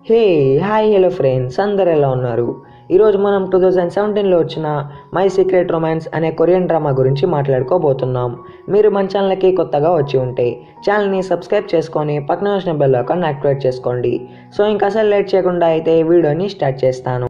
Hey hi hello friends, అందరు ఎలా ఉన్నారు? ఈరోజు మనం 2017లో వచ్చిన మై సీక్రెట్ రొమాన్స్ అనే కొరియన్ డ్రామా గురించి మాట్లాడుకోబోతున్నాం. మీరు మన ఛానల్కి కొత్తగా వచ్చి ఉంటే ఛానల్ని సబ్స్క్రైబ్ చేసుకొని పక్కన వచ్చిన బెల్ ఐకాన్ యాక్టివేట్ చేసుకోండి. సో ఇంకా అసలు లేట్ చేయకుండా అయితే వీడియోని స్టార్ట్ చేస్తాను.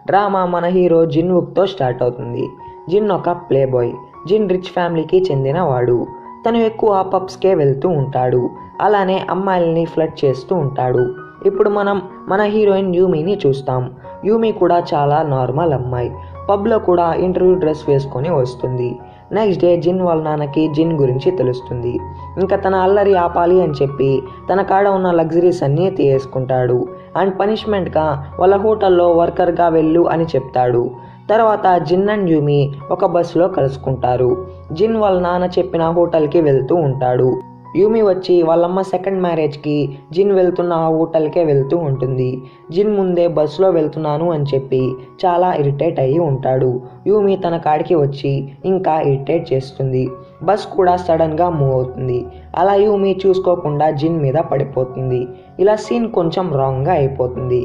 డ్రామా మన హీరో జిన్ వుక్తో స్టార్ట్ అవుతుంది. జిన్ ఒక ప్లే బాయ్. జిన్ రిచ్ ఫ్యామిలీకి చెందినవాడు. తను ఎక్కువ పబ్స్కే వెళ్తూ ఉంటాడు. అలానే అమ్మాయిల్ని ఫ్లర్ట్ చేస్తూ ఉంటాడు. ఇప్పుడు మనం మన హీరోయిన్ యూమీని చూస్తాం. యూమీ కూడా చాలా నార్మల్ అమ్మాయి. పబ్లో కూడా ఇంటర్వ్యూ డ్రెస్ వేసుకొని వస్తుంది. నెక్స్ట్ డే జిన్ వాళ్ళ నాన్నకి జిన్ గురించి తెలుస్తుంది. ఇంకా తన అల్లరి ఆపాలి అని చెప్పి తన కాడ ఉన్న లగ్జరీస్ అన్నీ తీసుకుంటాడు. అండ్ పనిష్మెంట్గా వాళ్ళ హోటల్లో వర్కర్గా వెళ్ళు అని చెప్తాడు. తర్వాత జిన్ అండ్ యూమీ ఒక బస్సులో కలుసుకుంటారు. జిన్ వాళ్ళ నాన్న చెప్పిన హోటల్కి వెళ్తూ ఉంటాడు. యూమీ వచ్చి వాళ్ళమ్మ సెకండ్ మ్యారేజ్కి జిన్ వెళ్తున్న ఆ హోటల్కే వెళ్తూ ఉంటుంది. జిన్ ముందే బస్సులో వెళ్తున్నాను అని చెప్పి చాలా ఇరిటేట్ అయ్యి ఉంటాడు. యూమీ తన కాడికి వచ్చి ఇంకా ఇరిటేట్ చేస్తుంది. బస్ కూడా సడన్గా మూవ్ అవుతుంది. అలా యూమీ చూసుకోకుండా జిన్ మీద పడిపోతుంది. ఇలా సీన్ కొంచెం రాంగ్గా అయిపోతుంది.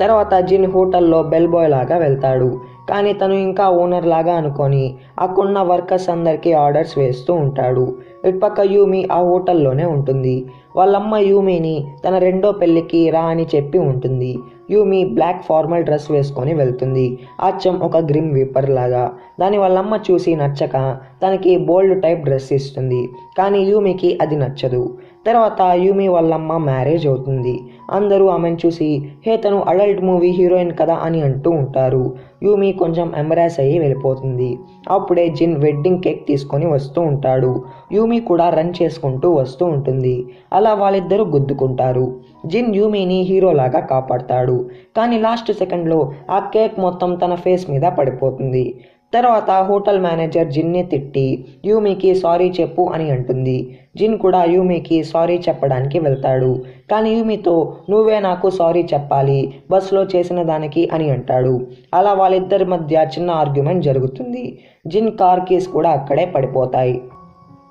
తర్వాత జిన్ హోటల్లో బెల్ బాయ్ లాగా వెళ్తాడు. కానీ తను ఇంకా ఓనర్ లాగా అనుకొని అక్కడున్న వర్కర్స్ అందరికీ ఆర్డర్స్ వేస్తూ ఉంటాడు. ఇటుపక్క యూమీ ఆ హోటల్లోనే ఉంటుంది. వాళ్ళమ్మ యూమీని తన రెండో పెళ్ళికి రా అని చెప్పి ఉంటుంది. యూమీ బ్లాక్ ఫార్మల్ డ్రెస్ వేసుకొని వెళ్తుంది, అచ్చం ఒక గ్రిమ్ వీపర్ లాగా. దాని వాళ్ళమ్మ చూసి నచ్చక తనకి బోల్డ్ టైప్ డ్రెస్ ఇస్తుంది. కానీ యూమీకి అది నచ్చదు. తర్వాత యూమీ వాళ్ళమ్మ మ్యారేజ్ అవుతుంది. అందరూ ఆమెను చూసి హే తను అడల్ట్ మూవీ హీరోయిన్ కదా అని అంటూ ఉంటారు. యూమీ కొంచెం ఎంబరాస్ అయ్యి వెళ్ళిపోతుంది. అప్పుడే జిన్ వెడ్డింగ్ కేక్ తీసుకొని వస్తూ ఉంటాడు. యూమీ కూడా రన్ చేసుకుంటూ వస్తూ ఉంటుంది. అలా వాళ్ళిద్దరూ గుద్దుకుంటారు. జిన్ యూమీని హీరోలాగా కాపాడతాడు. కానీ లాస్ట్ సెకండ్లో ఆ కేక్ మొత్తం తన ఫేస్ మీద పడిపోతుంది. తర్వాత హోటల్ మేనేజర్ జిన్ని తిట్టి యూమీకి సారీ చెప్పు అని అంటుంది. జిన్ కూడా యూమీకి సారీ చెప్పడానికి వెళ్తాడు. కానీ యూమీతో నువ్వే నాకు సారీ చెప్పాలి బస్లో చేసిన దానికి అని అంటాడు. అలా వాళ్ళిద్దరి మధ్య చిన్న ఆర్గ్యుమెంట్ జరుగుతుంది. జిన్ కార్ కీస్ కూడా అక్కడే పడిపోతాయి.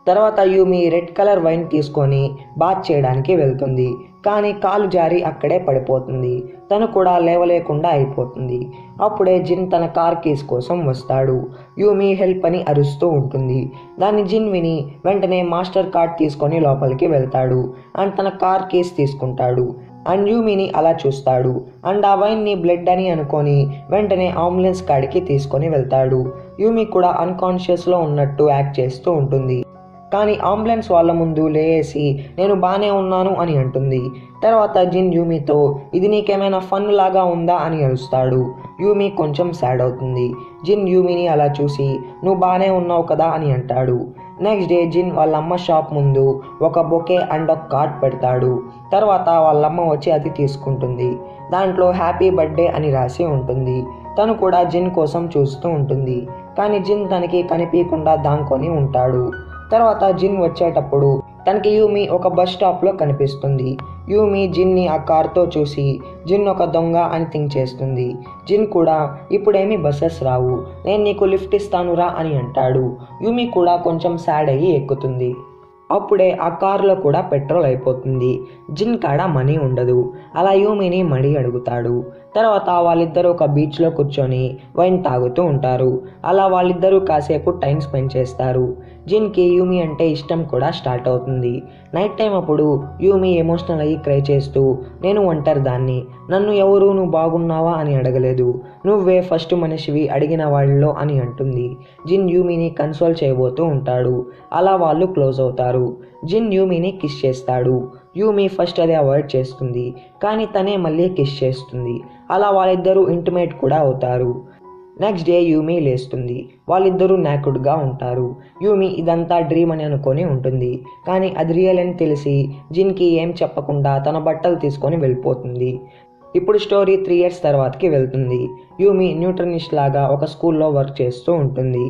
తర్వాత యూమీ రెడ్ కలర్ వైన్ తీసుకొని బాత్ చేయడానికి వెళ్తుంది. కానీ కాలు జారి అక్కడే పడిపోతుంది. తను కూడా లేవలేకుండా అయిపోతుంది. అప్పుడే జిన్ తన కార్ కీస్ కోసం వస్తాడు. యూమీ హెల్ప్ అని అరుస్తూ ఉంటుంది. దాన్ని జిన్ విని వెంటనే మాస్టర్ కార్డ్ తీసుకొని లోపలికి వెళ్తాడు. అండ్ తన కార్ కీస్ తీసుకుంటాడు. అండ్ యూమీని అలా చూస్తాడు. అండ్ ఆ వైన్ని బ్లడ్ అని అనుకొని వెంటనే అంబులెన్స్ కాడికి తీసుకొని వెళ్తాడు. యూమీ కూడా అన్కాన్షియస్లో ఉన్నట్టు యాక్ట్ చేస్తూ ఉంటుంది. కానీ అంబులెన్స్ వాళ్ళ ముందు లేసి నేను బాగానే ఉన్నాను అని అంటుంది. తర్వాత జిన్ యూమీతో ఇది నీకేమైనా ఫన్ లాగా ఉందా అని అరుస్తాడు. యూమీ కొంచెం సాడ్ అవుతుంది. జిన్ యూమీని అలా చూసి నువ్వు బాగానే ఉన్నావు కదా అని అంటాడు. నెక్స్ట్ డే జిన్ వాళ్ళమ్మ షాప్ ముందు ఒక బొకే అండ్ ఒక కార్డ్ పెడతాడు. తర్వాత వాళ్ళమ్మ వచ్చి అది తీసుకుంటుంది. దాంట్లో హ్యాపీ బర్త్డే అని రాసి ఉంటుంది. తను కూడా జిన్ కోసం చూస్తూ ఉంటుంది. కానీ జిన్ తనకి కనిపించకుండా దాంకొని ఉంటాడు. తర్వాత జిన్ వచ్చేటప్పుడు తనకి యూమీ ఒక బస్ స్టాప్లో కనిపిస్తుంది. యూమీ జిన్ని ఆ కార్తో చూసి జిన్ ఒక దొంగ అని థింక్ చేస్తుంది. జిన్ కూడా ఇప్పుడేమీ బస్సెస్ రావు, నేను నీకు లిఫ్ట్ ఇస్తానురా అని అంటాడు. యూమీ కూడా కొంచెం సాడ్ అయ్యి ఎక్కుతుంది. అప్పుడే ఆ కార్లో కూడా పెట్రోల్ అయిపోతుంది. జిన్ కాడ మనీ ఉండదు. అలా యూమీని మడి అడుగుతాడు. తర్వాత వాళ్ళిద్దరూ ఒక బీచ్లో కూర్చొని వైన్ తాగుతూ ఉంటారు. అలా వాళ్ళిద్దరూ కాసేపు టైం స్పెండ్ చేస్తారు. జిన్కి యూమీ అంటే ఇష్టం కూడా స్టార్ట్ అవుతుంది. నైట్ టైం అప్పుడు యూమీ ఎమోషనల్ అయ్యి క్రై చేస్తూ నేను ఒంటరి దాన్ని, నన్ను ఎవరు నువ్వు బాగున్నావా అని అడగలేదు, నువ్వే ఫస్ట్ మనిషివి అడిగిన వాళ్ళలో అని అంటుంది. జిన్ యూమీని కన్సోల్ చేయబోతూ ఉంటాడు. అలా వాళ్ళు క్లోజ్ అవుతారు. జిన్ యూమీని కిస్ చేస్తాడు. యూమీ ఫస్ట్ అది అవాయిడ్ చేస్తుంది. కానీ తనే మళ్ళీ కిస్ చేస్తుంది. అలా వాళ్ళిద్దరూ ఇంటిమేట్ కూడా అవుతారు. నెక్స్ట్ డే యూమీ లేస్తుంది. వాళ్ళిద్దరూ నాకుడ్గా ఉంటారు. యూమీ ఇదంతా డ్రీమ్ అని అనుకొని ఉంటుంది. కానీ అది రియల్ అని తెలిసి జిన్కి ఏం చెప్పకుండా తన బట్టలు తీసుకొని వెళ్ళిపోతుంది. ఇప్పుడు స్టోరీ 3 years తర్వాతకి వెళ్తుంది. యూమీ న్యూట్రినిస్ట్ లాగా ఒక స్కూల్లో వర్క్ చేస్తూ ఉంటుంది.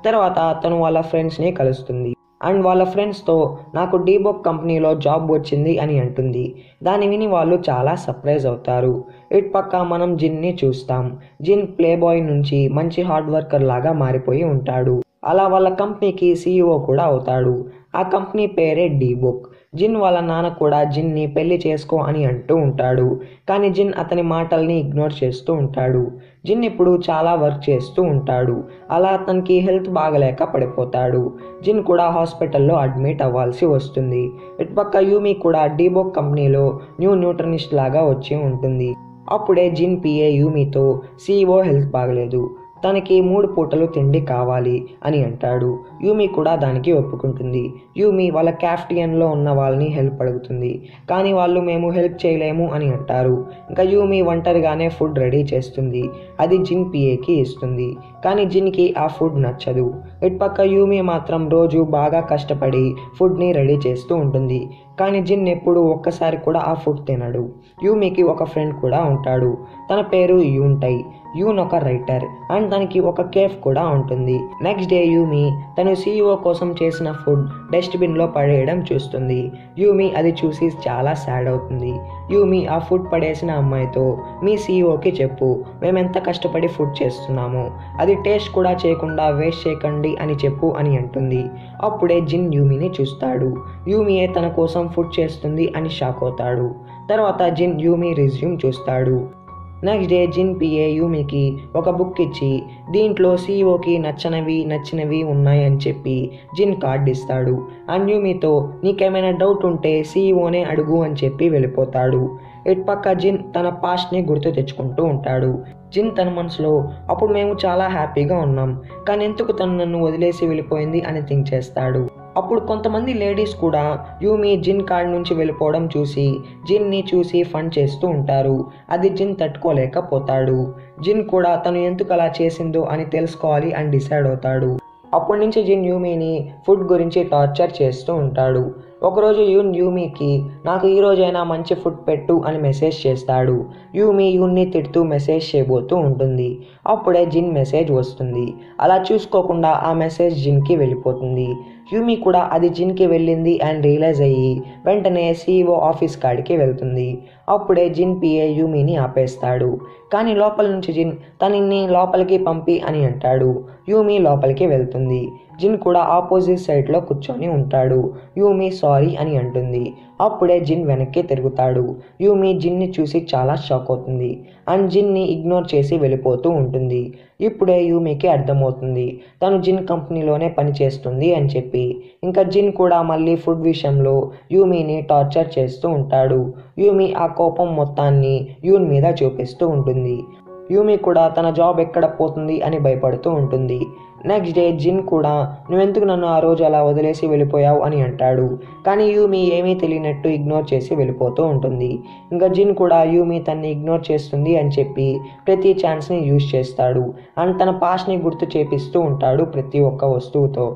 తర్వాత తను వాళ్ళ ఫ్రెండ్స్ని కలుస్తుంది. అండ్ వాళ్ళ ఫ్రెండ్స్తో నాకు డీబోక్ కంపెనీలో జాబ్ వచ్చింది అని అంటుంది. దాన్ని విని వాళ్ళు చాలా సర్ప్రైజ్ అవుతారు. ఇటు పక్క మనం జిన్ని చూస్తాం. జిన్ ప్లే బాయ్ నుంచి మంచి హార్డ్ వర్కర్ లాగా మారిపోయి ఉంటాడు. అలా వాళ్ళ కంపెనీకి CEO కూడా అవుతాడు. ఆ కంపెనీ పేరే డీబోక్. జిన్ వాళ్ళ నాన్న కూడా జిన్ని పెళ్లి చేసుకో అని అంటూ ఉంటాడు. కానీ జిన్ అతని మాటల్ని ఇగ్నోర్ చేస్తూ ఉంటాడు. జిన్ ఇప్పుడు చాలా వర్క్ చేస్తూ ఉంటాడు. అలా అతనికి హెల్త్ బాగలేక పడిపోతాడు. జిన్ కూడా హాస్పిటల్లో అడ్మిట్ అవ్వాల్సి వస్తుంది. ఇటుపక్క యూమి కూడా డీబోక్ కంపెనీలో న్యూట్రినిస్ట్ లాగా వచ్చి ఉంటుంది. అప్పుడే జిన్ పిఏ యూమితో CEO హెల్త్ బాగలేదు, తనకి 3 పూటలు తిండి కావాలి అని అంటాడు. యూమి కూడా దానికి ఒప్పుకుంటుంది. యూమి వాళ్ళ క్యాఫ్టియన్లో ఉన్న వాళ్ళని హెల్ప్ అడుగుతుంది. కానీ వాళ్ళు మేము హెల్ప్ చేయలేము అని అంటారు. ఇంకా యూమి ఒంటరిగానే ఫుడ్ రెడీ చేస్తుంది. అది జిన్ పిఏకి ఇస్తుంది. కానీ జిన్కి ఆ ఫుడ్ నచ్చదు. ఇటుపక్క యూమి మాత్రం రోజు బాగా కష్టపడి ఫుడ్ని రెడీ చేస్తూ ఉంటుంది. కానీ జిన్ ఎప్పుడు ఒక్కసారి కూడా ఆ ఫుడ్ తినడు. యూమికి ఒక ఫ్రెండ్ కూడా ఉంటాడు. తన పేరు యూన్టై. యూన్ ఒక రైటర్ అండ్ తనకి ఒక కేఫ్ కూడా ఉంటుంది. నెక్స్ట్ డే యూమి తను CEO కోసం చేసిన ఫుడ్ డస్ట్బిన్లో పడేయడం చూస్తుంది. యూమి అది చూసి చాలా సాడ్ అవుతుంది. యూమి ఆ ఫుడ్ పడేసిన అమ్మాయితో మీ CEOకి చెప్పు, మేమెంత కష్టపడి ఫుడ్ చేస్తున్నామో, అది టేస్ట్ కూడా చేయకుండా వేస్ట్ చేయకండి అని చెప్పు అని అంటుంది. అప్పుడే జిన్ యూమిని చూస్తాడు. యూమియే తన కోసం ఫుడ్ చేస్తుంది అని షాక్ అవుతాడు. తర్వాత జిన్ యూమి రెజ్యూమ్ చూస్తాడు. నెక్స్ట్ డే జిన్ పిఏ యూమికి ఒక బుక్ ఇచ్చి దీంట్లో CEOకి నచ్చినవి ఉన్నాయని చెప్పి జిన్ కార్డ్ ఇస్తాడు. అండ్ యూమితో నీకేమైనా డౌట్ ఉంటే CEOనే అడుగు అని చెప్పి వెళ్ళిపోతాడు. ఇటుపక్క జిన్ తన పాస్ట్ని గుర్తు తెచ్చుకుంటూ ఉంటాడు. జిన్ తన మనసులో అప్పుడు మేము చాలా హ్యాపీగా ఉన్నాం, కానీ ఎందుకు తను నన్ను వదిలేసి వెళ్ళిపోయింది అని థింక్ చేస్తాడు. అప్పుడు కొంతమంది లేడీస్ కూడా యూమి జిన్ కాడ్ నుంచి వెళ్ళిపోవడం చూసి జిన్ని చూసి ఫన్ చేస్తూ ఉంటారు. అది జిన్ తట్టుకోలేకపోతాడు. జిన్ కూడా తను ఎందుకు అలా చేసిందో అని తెలుసుకోవాలి అని డిసైడ్ అవుతాడు. అప్పటి నుంచి జిన్ యూమిని ఫుడ్ గురించి టార్చర్ చేస్తూ ఉంటాడు. ఒకరోజు యూమికి నాకు ఈ రోజైనా మంచి ఫుడ్ పెట్టు అని మెసేజ్ చేస్తాడు. యూమి యూన్ని తిడుతూ మెసేజ్ చేయబోతూ ఉంటుంది. అప్పుడే జిన్ మెసేజ్ వస్తుంది. అలా చూసుకోకుండా ఆ మెసేజ్ జిన్కి వెళ్ళిపోతుంది. యూమి కూడా అది జిన్కి వెళ్ళింది అండ్ రియలైజ్ అయ్యి వెంటనే CEO ఆఫీస్ కాడికి వెళ్తుంది. అప్పుడే జిన్ పిఏ యూమిని ఆపేస్తాడు. కానీ లోపల నుంచి జిన్ తనని లోపలికి పంపి అని అంటాడు. యూమి లోపలికి వెళ్తుంది. జిన్ కూడా ఆపోజిట్ సైడ్లో కూర్చొని ఉంటాడు. యూమి సారీ అని అంటుంది. అప్పుడే జిన్ వెనక్కి తిరుగుతాడు. యూమి జిన్ని చూసి చాలా షాక్ అవుతుంది అండ్ జిన్ని ఇగ్నోర్ చేసి వెళ్ళిపోతూ ఉంటుంది. ఇప్పుడే యూమికి అర్థమవుతుంది తను జిన్ కంపెనీలోనే పనిచేస్తుంది అని చెప్పి. ఇంకా జిన్ కూడా మళ్ళీ ఫుడ్ విషయంలో యూమిని టార్చర్ చేస్తూ ఉంటాడు. యూమి ఆ కోపం మొత్తాన్ని యూన్ మీద చూపిస్తూ ఉంటుంది. యూమి కూడా తన జాబ్ ఎక్కడ పోతుంది అని భయపడుతూ ఉంటుంది. నెక్స్ట్ డే జిన్ కూడా నువ్వెందుకు నన్ను ఆ రోజు అలా వదిలేసి వెళ్ళిపోయావు అని అంటాడు. కానీ యూమి ఏమీ తెలియనట్టు ఇగ్నోర్ చేసి వెళ్ళిపోతూ ఉంటుంది. ఇంకా జిన్ కూడా యూమి తన్ని ఇగ్నోర్ చేస్తుంది అని చెప్పి ప్రతి ఛాన్స్ని యూజ్ చేస్తాడు అండ్ తన పాస్ట్ని గుర్తు చేపిస్తూ ఉంటాడు ప్రతి ఒక్క వస్తువుతో.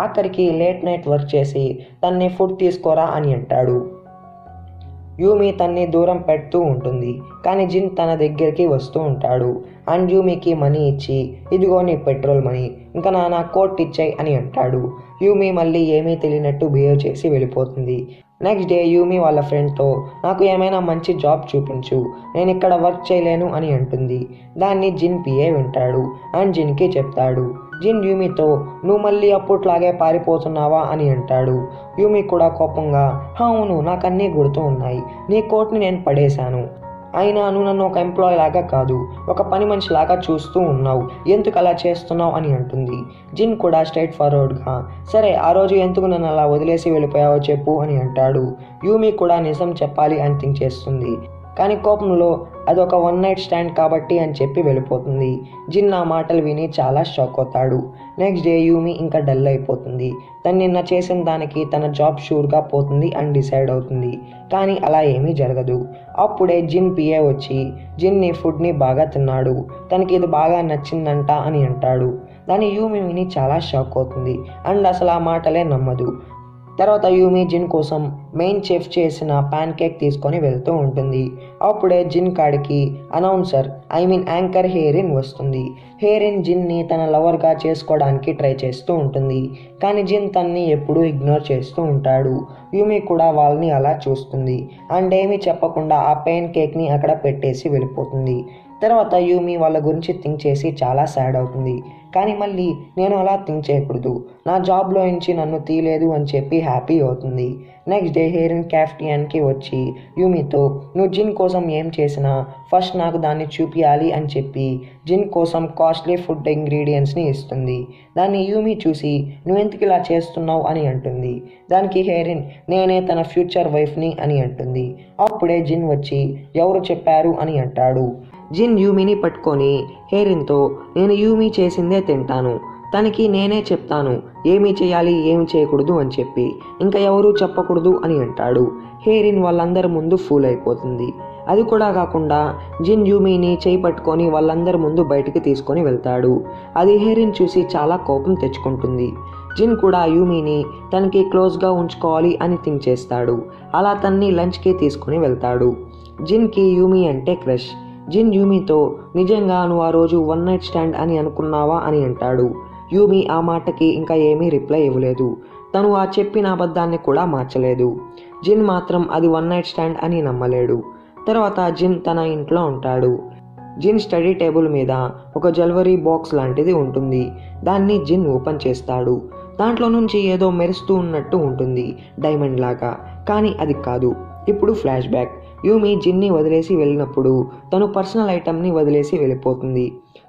ఆఖరికి లేట్ నైట్ వర్క్ చేసి తన్ని ఫుడ్ తీసుకోరా అని అంటాడు. యూమి తన్ని దూరం పెడుతూ ఉంటుంది. కానీ జిన్ తన దగ్గరికి వస్తూ ఉంటాడు అండ్ యూమికి మనీ ఇచ్చి ఇదిగో నీ పెట్రోల్ మనీ, ఇంకా నా కోట్ ఇచ్చాయి అని అంటాడు. యూమి మళ్ళీ ఏమీ తెలియనట్టు బిహేవ్ చేసి వెళ్ళిపోతుంది. నెక్స్ట్ డే యూమి వాళ్ళ ఫ్రెండ్తో నాకు ఏమైనా మంచి జాబ్ చూపించు, నేను ఇక్కడ వర్క్ చేయలేను అని అంటుంది. దాన్ని జిన్ పిఏ వింటాడు అండ్ జిన్కి చెప్తాడు. జిన్ యూమితో నువ్వు మళ్ళీ అప్పట్లాగే పారిపోతున్నావా అని అంటాడు. యూమి కూడా కోపంగా అవును నాకు అన్నీ గుర్తు ఉన్నాయి, నీ కోట్ని నేను పడేశాను, అయినా నువ్వు నన్ను ఒక ఎంప్లాయీ లాగా కాదు ఒక పని మనిషి లాగా చూస్తూ ఉన్నావు, ఎందుకు అలా చేస్తున్నావు అని అంటుంది. జిన్ కూడా స్ట్రైట్ ఫార్వర్డ్గా సరే ఆ రోజు ఎందుకు నన్ను అలా వదిలేసి వెళ్ళిపోయావో చెప్పు అని అంటాడు. యూమి కూడా నిజం చెప్పాలి అని థింక్ చేస్తుంది. కానీ కోపంలో అదొక 1 నైట్ స్టాండ్ కాబట్టి అని చెప్పి వెళ్ళిపోతుంది. జిన్ ఆ మాటలు విని చాలా షాక్ అవుతాడు. నెక్స్ట్ డే యూమి ఇంకా డల్ అయిపోతుంది. తను నిన్న చేసిన దానికి తన జాబ్ షూర్గా పోతుంది అని డిసైడ్ అవుతుంది. కానీ అలా ఏమీ జరగదు. అప్పుడే జిన్ పిఏ వచ్చి జిన్ని ఫుడ్ని బాగా తిన్నాడు, తనకి ఇది బాగా నచ్చిందంట అని అంటాడు. దాని యూమి విని చాలా షాక్ అవుతుంది అండ్ అసలు ఆ మాటలే నమ్మదు. తర్వాత యూమి జిన్ కోసం మెయిన్ చెఫ్ చేసిన ప్యాన్ కేక్ తీసుకొని వెళ్తూ ఉంటుంది. అప్పుడే జిన్ కాడికి అనౌన్సర్ యాంకర్ హేరిన్ వస్తుంది. హేరిన్ జిన్ని తన లవర్గా చేసుకోవడానికి ట్రై చేస్తూ ఉంటుంది. కానీ జిన్ తన్ని ఎప్పుడూ ఇగ్నోర్ చేస్తూ ఉంటాడు. యూమి కూడా వాళ్ళని అలా చూస్తుంది అండ్ ఏమీ చెప్పకుండా ఆ పెయిన్ కేక్ని అక్కడ పెట్టేసి వెళ్ళిపోతుంది. తర్వాత యూమి వాళ్ళ గురించి థింక్ చేసి చాలా సాడ్ అవుతుంది. కానీ మళ్ళీ నేను అలా థింక్ చేయకూడదు, నా జాబ్లో నుంచి నన్ను తీయలేదు అని చెప్పి హ్యాపీ అవుతుంది. నెక్స్ట్ డే హేరిన్ క్యాఫ్టియన్కి వచ్చి యూమితో నువ్వు జిన్ కోసం ఏం చేసినా ఫస్ట్ నాకు దాన్ని చూపించాలి అని చెప్పి జిన్ కోసం కాస్ట్లీ ఫుడ్ ఇంగ్రీడియంట్స్ని ఇస్తుంది. దాన్ని యూమి చూసి నువ్వెందుకు ఇలా చేస్తున్నావు అని అంటుంది. దానికి హేరిన్ నేనే తన ఫ్యూచర్ వైఫ్ని అని అంటుంది. అప్పుడే జిన్ వచ్చి ఎవరు చెప్పారు అని అంటాడు. జిన్ యూమిని పట్టుకొని హేరిన్తో నేను యూమి చేసిందే తింటాను, తనకి నేనే చెప్తాను ఏమి చేయాలి ఏమి చేయకూడదు అని చెప్పి, ఇంకా ఎవరూ చెప్పకూడదు అని అంటాడు. హేరిన్ వాళ్ళందరి ముందు ఫూల్ అయిపోతుంది. అది కూడా కాకుండా జిన్ యూమిని చేయి పట్టుకొని వాళ్ళందరి ముందు బయటికి తీసుకొని వెళ్తాడు. అది హేరిన్ చూసి చాలా కోపం తెచ్చుకుంటుంది. జిన్ కూడా యూమిని తనకి క్లోజ్గా ఉంచుకోవాలి అని థింక్ చేస్తాడు. అలా తన్ని లంచ్కి తీసుకొని వెళ్తాడు. జిన్కి యూమి అంటే క్రష్. జిన్ యూమితో నిజంగా నువ్వు ఆ రోజు వన్ నైట్ స్టాండ్ అని అనుకున్నావా అని అంటాడు. యూమి ఆ మాటకి ఇంకా ఏమీ రిప్లై ఇవ్వలేదు. తను ఆ చెప్పిన అబద్ధాన్ని కూడా మార్చలేదు. జిన్ మాత్రం అది వన్ నైట్ స్టాండ్ అని నమ్మలేడు. తర్వాత జిన్ తన ఇంట్లో ఉంటాడు. జిన్ స్టడీ టేబుల్ మీద ఒక జ్యువెలరీ బాక్స్ లాంటిది ఉంటుంది. దాన్ని జిన్ ఓపెన్ చేస్తాడు. దాంట్లో నుంచి ఏదో మెరుస్తూ ఉన్నట్టు ఉంటుంది, డైమండ్ లాగా. కానీ అది కాదు. ఇప్పుడు ఫ్లాష్ బ్యాక్. యూమి జిన్ని వదిలేసి వెళ్ళినప్పుడు తను పర్సనల్ ఐటమ్ని వదిలేసి వెళ్ళిపోతుంది.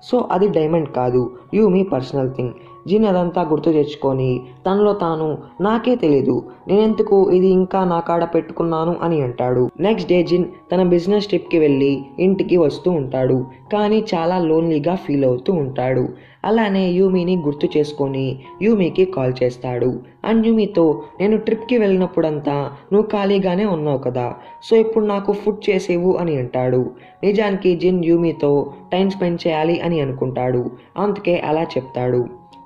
సో అది డైమండ్ కాదు, యూమి పర్సనల్ థింగ్. జిన్ అదంతా గుర్తు తెచ్చుకొని తనలో తాను నాకే తెలీదు నేనెందుకు ఇది ఇంకా నా కాడ పెట్టుకున్నాను అని అంటాడు. నెక్స్ట్ డే జిన్ తన బిజినెస్ ట్రిప్కి వెళ్ళి ఇంటికి వస్తూ ఉంటాడు. కానీ చాలా లోన్లీగా ఫీల్ అవుతూ ఉంటాడు. అలానే యూమిని గుర్తు చేసుకొని యూమికి కాల్ చేస్తాడు. అండ్ యూమితో నేను ట్రిప్కి వెళ్ళినప్పుడంతా నువ్వు ఖాళీగానే ఉన్నావు కదా, సో ఇప్పుడు నాకు ఫుడ్ చేసేవు అని అంటాడు. నిజానికి జిన్ యూమితో టైం స్పెండ్ చేయాలి అని అనుకుంటాడు, అందుకే అలా చెప్తాడు.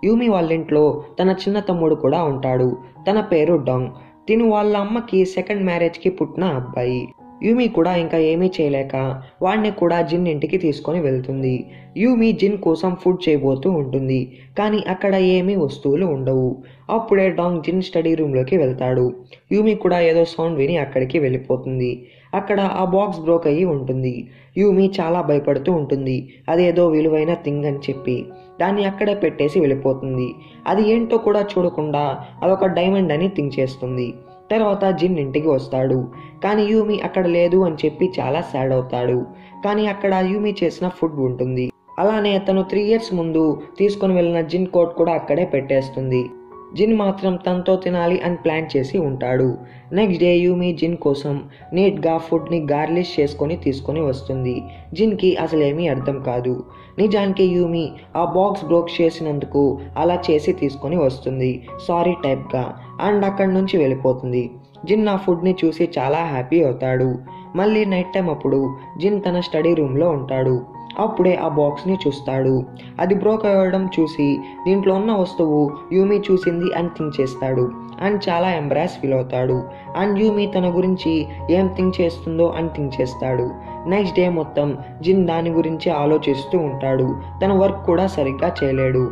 యూమి వాళ్ళింట్లో తన చిన్న తమ్ముడు కూడా ఉంటాడు. తన పేరు డాంగ్. తిను వాళ్ళ అమ్మకి సెకండ్ మ్యారేజ్కి పుట్టిన అబ్బాయి. యూమి కూడా ఇంకా ఏమీ చేయలేక వాడిని కూడా జిన్ ఇంటికి తీసుకొని వెళ్తుంది. యూమి జిన్ కోసం ఫుడ్ చేయబోతూ ఉంటుంది. కానీ అక్కడ ఏమీ వస్తువులు ఉండవు. అప్పుడే డాంగ్ జిన్ స్టడీ రూమ్లోకి వెళ్తాడు. యూమి కూడా ఏదో సౌండ్ విని అక్కడికి వెళ్ళిపోతుంది. అక్కడ ఆ బాక్స్ బ్రోక్ అయ్యి ఉంటుంది. యూమి చాలా భయపడుతూ ఉంటుంది, అదేదో విలువైన థింగ్ అని చెప్పి. దాన్ని అక్కడే పెట్టేసి వెళ్ళిపోతుంది. అది ఏంటో కూడా చూడకుండా అదొక డైమండ్ అని థింక్ చేస్తుంది. తర్వాత జిన్ ఇంటికి వస్తాడు. కానీ యూమి అక్కడ లేదు అని చెప్పి చాలా సాడ్ అవుతాడు. కానీ అక్కడ యూమి చేసిన ఫుడ్ ఉంటుంది. అలానే తను 3 years ముందు తీసుకొని వెళ్ళిన జిన్ కోట్ కూడా అక్కడే పెట్టేస్తుంది. జిన్ మాత్రం తనతో తినాలి అని ప్లాన్ చేసి ఉంటాడు. నెక్స్ట్ డే యూమి జిన్ కోసం నీట్గా ఫుడ్ని గార్లిష్ చేసుకొని తీసుకొని వస్తుంది. జిన్కి అసలేమీ అర్థం కాదు. నిజానికి యూమి ఆ బాక్స్ బ్రోక్ చేసినందుకు అలా చేసి తీసుకొని వస్తుంది, సారీ టైప్గా. అండ్ అక్కడి నుంచి వెళ్ళిపోతుంది. జిన్ ఆ ఫుడ్ని చూసి చాలా హ్యాపీ అవుతాడు. మళ్ళీ నైట్ టైం అప్పుడు జిన్ తన స్టడీ రూమ్లో ఉంటాడు. అప్పుడే ఆ బాక్స్ని చూస్తాడు. అది బ్రోక్ అవ్వడం చూసి దీంట్లో ఉన్న వస్తువు యూమి చూసింది అని థింక్ చేస్తాడు. అండ్ చాలా ఎంబ్రాస్ ఫీల్ అవుతాడు. అండ్ యూమి తన గురించి ఏం థింక్ చేస్తుందో అని థింక్ చేస్తాడు. నెక్స్ట్ డే మొత్తం జిన్ దాని గురించి ఆలోచిస్తూ ఉంటాడు. తన వర్క్ కూడా సరిగ్గా చేయలేడు.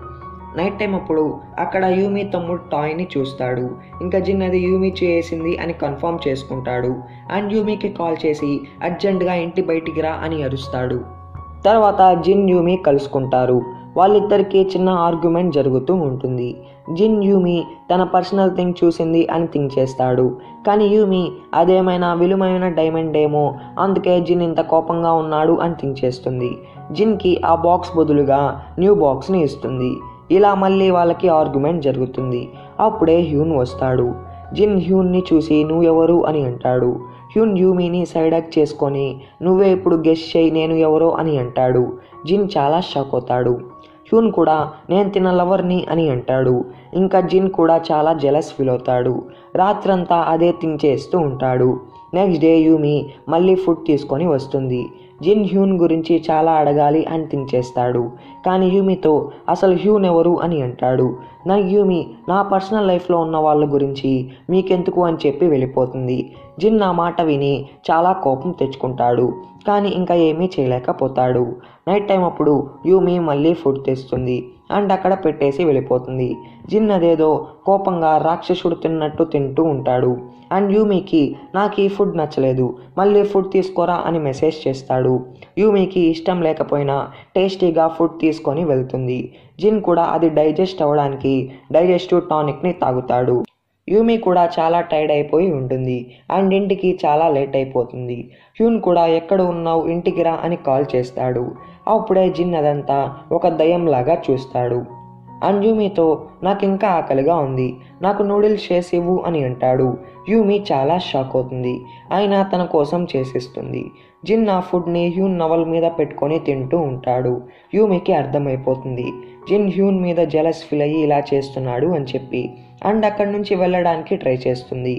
నైట్ టైం అప్పుడు అక్కడ యూమి తమ్ముడు టాయ్ని చూస్తాడు. ఇంకా జిన్ అది యూమి చేసింది అని కన్ఫర్మ్ చేసుకుంటాడు. అండ్ యూమికి కాల్ చేసి అర్జెంటుగా ఇంటి బయటికి రా అని అరుస్తాడు. తర్వాత జిన్ యూమి కలుసుకుంటారు. వాళ్ళిద్దరికీ చిన్న ఆర్గ్యుమెంట్ జరుగుతూ ఉంటుంది. జిన్ యూమి తన పర్సనల్ థింగ్ చూసింది అని థింక్ చేస్తాడు. కానీ యూమి అదేమైనా విలువైన డైమండ్ ఏమో, అందుకే జిన్ ఇంత కోపంగా ఉన్నాడు అని థింక్ చేస్తుంది. జిన్కి ఆ బాక్స్ బదులుగా న్యూ బాక్స్ని ఇస్తుంది. ఇలా మళ్ళీ వాళ్ళకి ఆర్గ్యుమెంట్ జరుగుతుంది. అప్పుడే హ్యూన్ వస్తాడు. జిన్ హ్యూన్ని చూసి నువ్వెవరు అని అంటాడు. హ్యూన్ యూమిని సైడ్ హగ్ చేసుకొని నువ్వే ఇప్పుడు గెస్ చేయి నేను ఎవరో అని అంటాడు. జిన్ చాలా షాక్ అవుతాడు. హ్యూన్ కూడా నేను తిన్న లవర్ని అని అంటాడు. ఇంకా జిన్ కూడా చాలా జెలస్ ఫీల్ అవుతాడు. రాత్రంతా అదే థింక్ చేస్తూ ఉంటాడు. నెక్స్ట్ డే యూమి మళ్ళీ ఫుడ్ తీసుకొని వస్తుంది. జిన్ హ్యూన్ గురించి చాలా అడగాలి అని థింక్ చేస్తాడు. కానీ యూమితో అసలు హ్యూన్ ఎవరు అని అంటాడు. నాకు యూమి నా పర్సనల్ లైఫ్లో ఉన్న వాళ్ళ గురించి మీకెందుకు అని చెప్పి వెళ్ళిపోతుంది. జిన్ నా మాట విని చాలా కోపం తెచ్చుకుంటాడు. కానీ ఇంకా ఏమీ చేయలేకపోతాడు. నైట్ టైం అప్పుడు యూమి మళ్ళీ ఫుడ్ తెస్తుంది అండ్ అక్కడ పెట్టేసి వెళ్ళిపోతుంది. జిన్ అదేదో కోపంగా రాక్షసుడు తిన్నట్టు తింటూ ఉంటాడు. అండ్ యూమికి నాకు ఈ ఫుడ్ నచ్చలేదు, మళ్ళీ ఫుడ్ తీసుకోరా అని మెసేజ్ చేస్తాడు. యూమికి ఇష్టం లేకపోయినా టేస్టీగా ఫుడ్ తీసుకొని వెళ్తుంది. జిన్ కూడా అది డైజెస్ట్ అవ్వడానికి డైజెస్టివ్ టానిక్ని తాగుతాడు. యూమి కూడా చాలా టైర్డ్ అయిపోయి ఉంటుంది అండ్ ఇంటికి చాలా లేట్ అయిపోతుంది. హ్యూన్ కూడా ఎక్కడ ఉన్నావు ఇంటికి రా అని కాల్ చేస్తాడు. అప్పుడే జిన్ అదంతా ఒక దయ్యంలాగా చూస్తాడు. అండ్ యూమితో నాకు ఇంకా ఆకలిగా ఉంది, నాకు నూడిల్స్ చేసి ఇవ్వు అని అంటాడు. యూమి చాలా షాక్ అవుతుంది, అయినా తన కోసం చేసిస్తుంది. జిన్ ఆ ఫుడ్ని హ్యూన్ నవల్ మీద పెట్టుకొని తింటూ ఉంటాడు. యూమికి అర్థమైపోతుంది జిన్ హ్యూన్ మీద జెలస్ ఫీల్ అయ్యి ఇలా చేస్తున్నాడు అని చెప్పి. అండ్ అక్కడి నుంచి వెళ్ళడానికి ట్రై చేస్తుంది.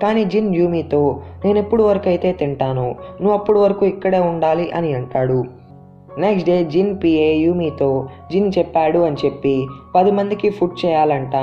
కానీ జిన్ యూమితో నేను ఎప్పుడు వరకు అయితే తింటానో నువ్వు అప్పుడు వరకు ఇక్కడే ఉండాలి అని అంటాడు. నెక్స్ట్ డే జిన్ పిఏ యూమితో జిన్ చెప్పాడు అని చెప్పి 10 మందికి ఫుడ్ చేయాలంట,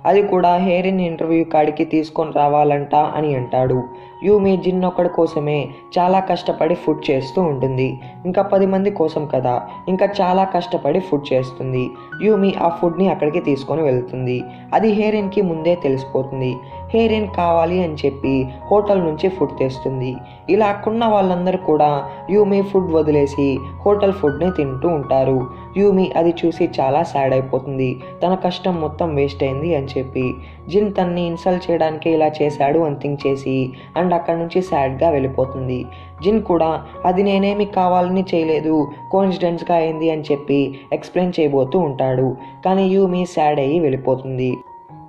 అది కూడా హెయిరిన్ ఇంటర్వ్యూ కాడికి తీసుకొని రావాలంట అని అంటాడు. యూమి జిన్ ఒక్కడి కోసమే చాలా కష్టపడి ఫుడ్ చేస్తూ ఉంటుంది. ఇంకా 10 మంది కోసం కదా, ఇంకా చాలా కష్టపడి ఫుడ్ చేస్తుంది. యూమి ఆ ఫుడ్ని అక్కడికి తీసుకొని వెళ్తుంది. అది హెయిరిన్కి ముందే తెలిసిపోతుంది. హెయిరిన్ కావాలి అని చెప్పి హోటల్ నుంచి ఫుడ్ తెస్తుంది. ఇలా అక్కడున్న వాళ్ళందరూ కూడా యూమి ఫుడ్ వదిలేసి హోటల్ ఫుడ్ని తింటూ ఉంటారు. యూమి అది చూసి చాలా సాడ్ అయిపోతుంది. తన కష్టం మొత్తం వేస్ట్ అయింది అని చెప్పి. జిన్ తన్ని ఇన్సల్ట్ చేయడానికి ఇలా చేశాడు అని థింక్ చేసి అండ్ అక్కడి నుంచి సాడ్గా వెళ్ళిపోతుంది. జిన్ కూడా అది నేనేమి కావాలని చేయలేదు, కోఇన్సిడెన్స్గా అయింది అని చెప్పి ఎక్స్ప్లెయిన్ చేయబోతూ ఉంటాడు. కానీ యూమి సాడ్ అయ్యి వెళ్ళిపోతుంది.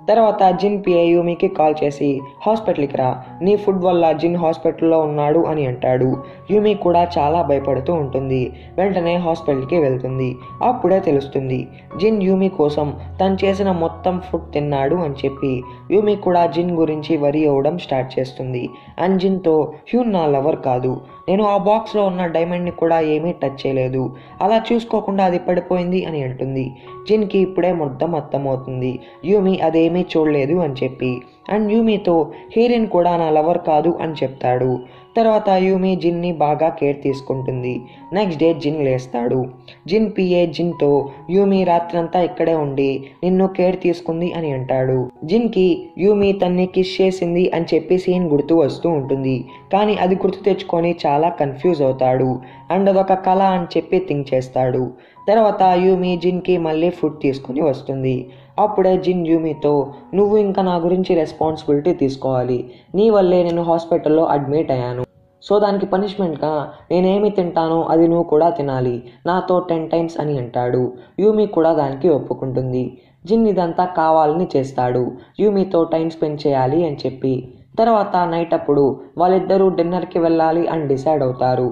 తర్వాత జిన్ పిఏ యూమికి కాల్ చేసి హాస్పిటల్కి రా, నీ ఫుడ్ వల్ల జిన్ హాస్పిటల్లో ఉన్నాడు అని అంటాడు. యూమి కూడా చాలా భయపడుతూ ఉంటుంది. వెంటనే హాస్పిటల్కి వెళ్తుంది. అప్పుడే తెలుస్తుంది జిన్ యూమి కోసం తను చేసిన మొత్తం ఫుడ్ తిన్నాడు అని చెప్పి. యూమి కూడా జిన్ గురించి వరి అవ్వడం స్టార్ట్ చేస్తుంది. అండ్ జిన్తో హ్యూన్ నా లవర్ కాదు, నేను ఆ బాక్స్లో ఉన్న డైమండ్ని కూడా ఏమీ టచ్ చేయలేదు, అలా చూసుకోకుండా అది పడిపోయింది అని అంటుంది. జిన్కి ఇప్పుడే మొత్తం అర్థమవుతుంది యూమి అదేమీ చూడలేదు అని చెప్పి. అండ్ యూమితో హెయిరిన్ కూడా నా లవర్ కాదు అని చెప్తాడు. తర్వాత యూమి జిన్ని బాగా కేర్ తీసుకుంటుంది. నెక్స్ట్ డే జిన్ లేస్తాడు. జిన్ పిఏ జిన్తో యూమి రాత్రంతా ఇక్కడే ఉండి నిన్ను కేర్ తీసుకుంది అని అంటాడు. జిన్కి యూమి తన్ని కిస్ చేసింది అని చెప్పి సీన్ గుర్తు వస్తూ ఉంటుంది. కానీ అది గుర్తు తెచ్చుకొని చాలా కన్ఫ్యూజ్ అవుతాడు అండ్ అదొక కళ అని చెప్పి థింక్ చేస్తాడు. తర్వాత యూమి జిన్కి మళ్ళీ ఫుడ్ తీసుకుని వస్తుంది. అప్పుడే జిన్ యూమితో నువ్వు ఇంకా నా గురించి రెస్పాన్సిబిలిటీ తీసుకోవాలి, నీ వల్లే నేను హాస్పిటల్లో అడ్మిట్ అయ్యాను, సో దానికి పనిష్మెంట్గా నేనేమి తింటానో అది నువ్వు కూడా తినాలి, నాతో 10 times అని అంటాడు. యూమి కూడా దానికి ఒప్పుకుంటుంది. జిన్ ఇదంతా కావాలని చేస్తాడు, యూమితో టైం స్పెండ్ చేయాలి అని చెప్పి. తర్వాత నైట్ అప్పుడు వాళ్ళిద్దరూ డిన్నర్కి వెళ్ళాలి అని డిసైడ్ అవుతారు.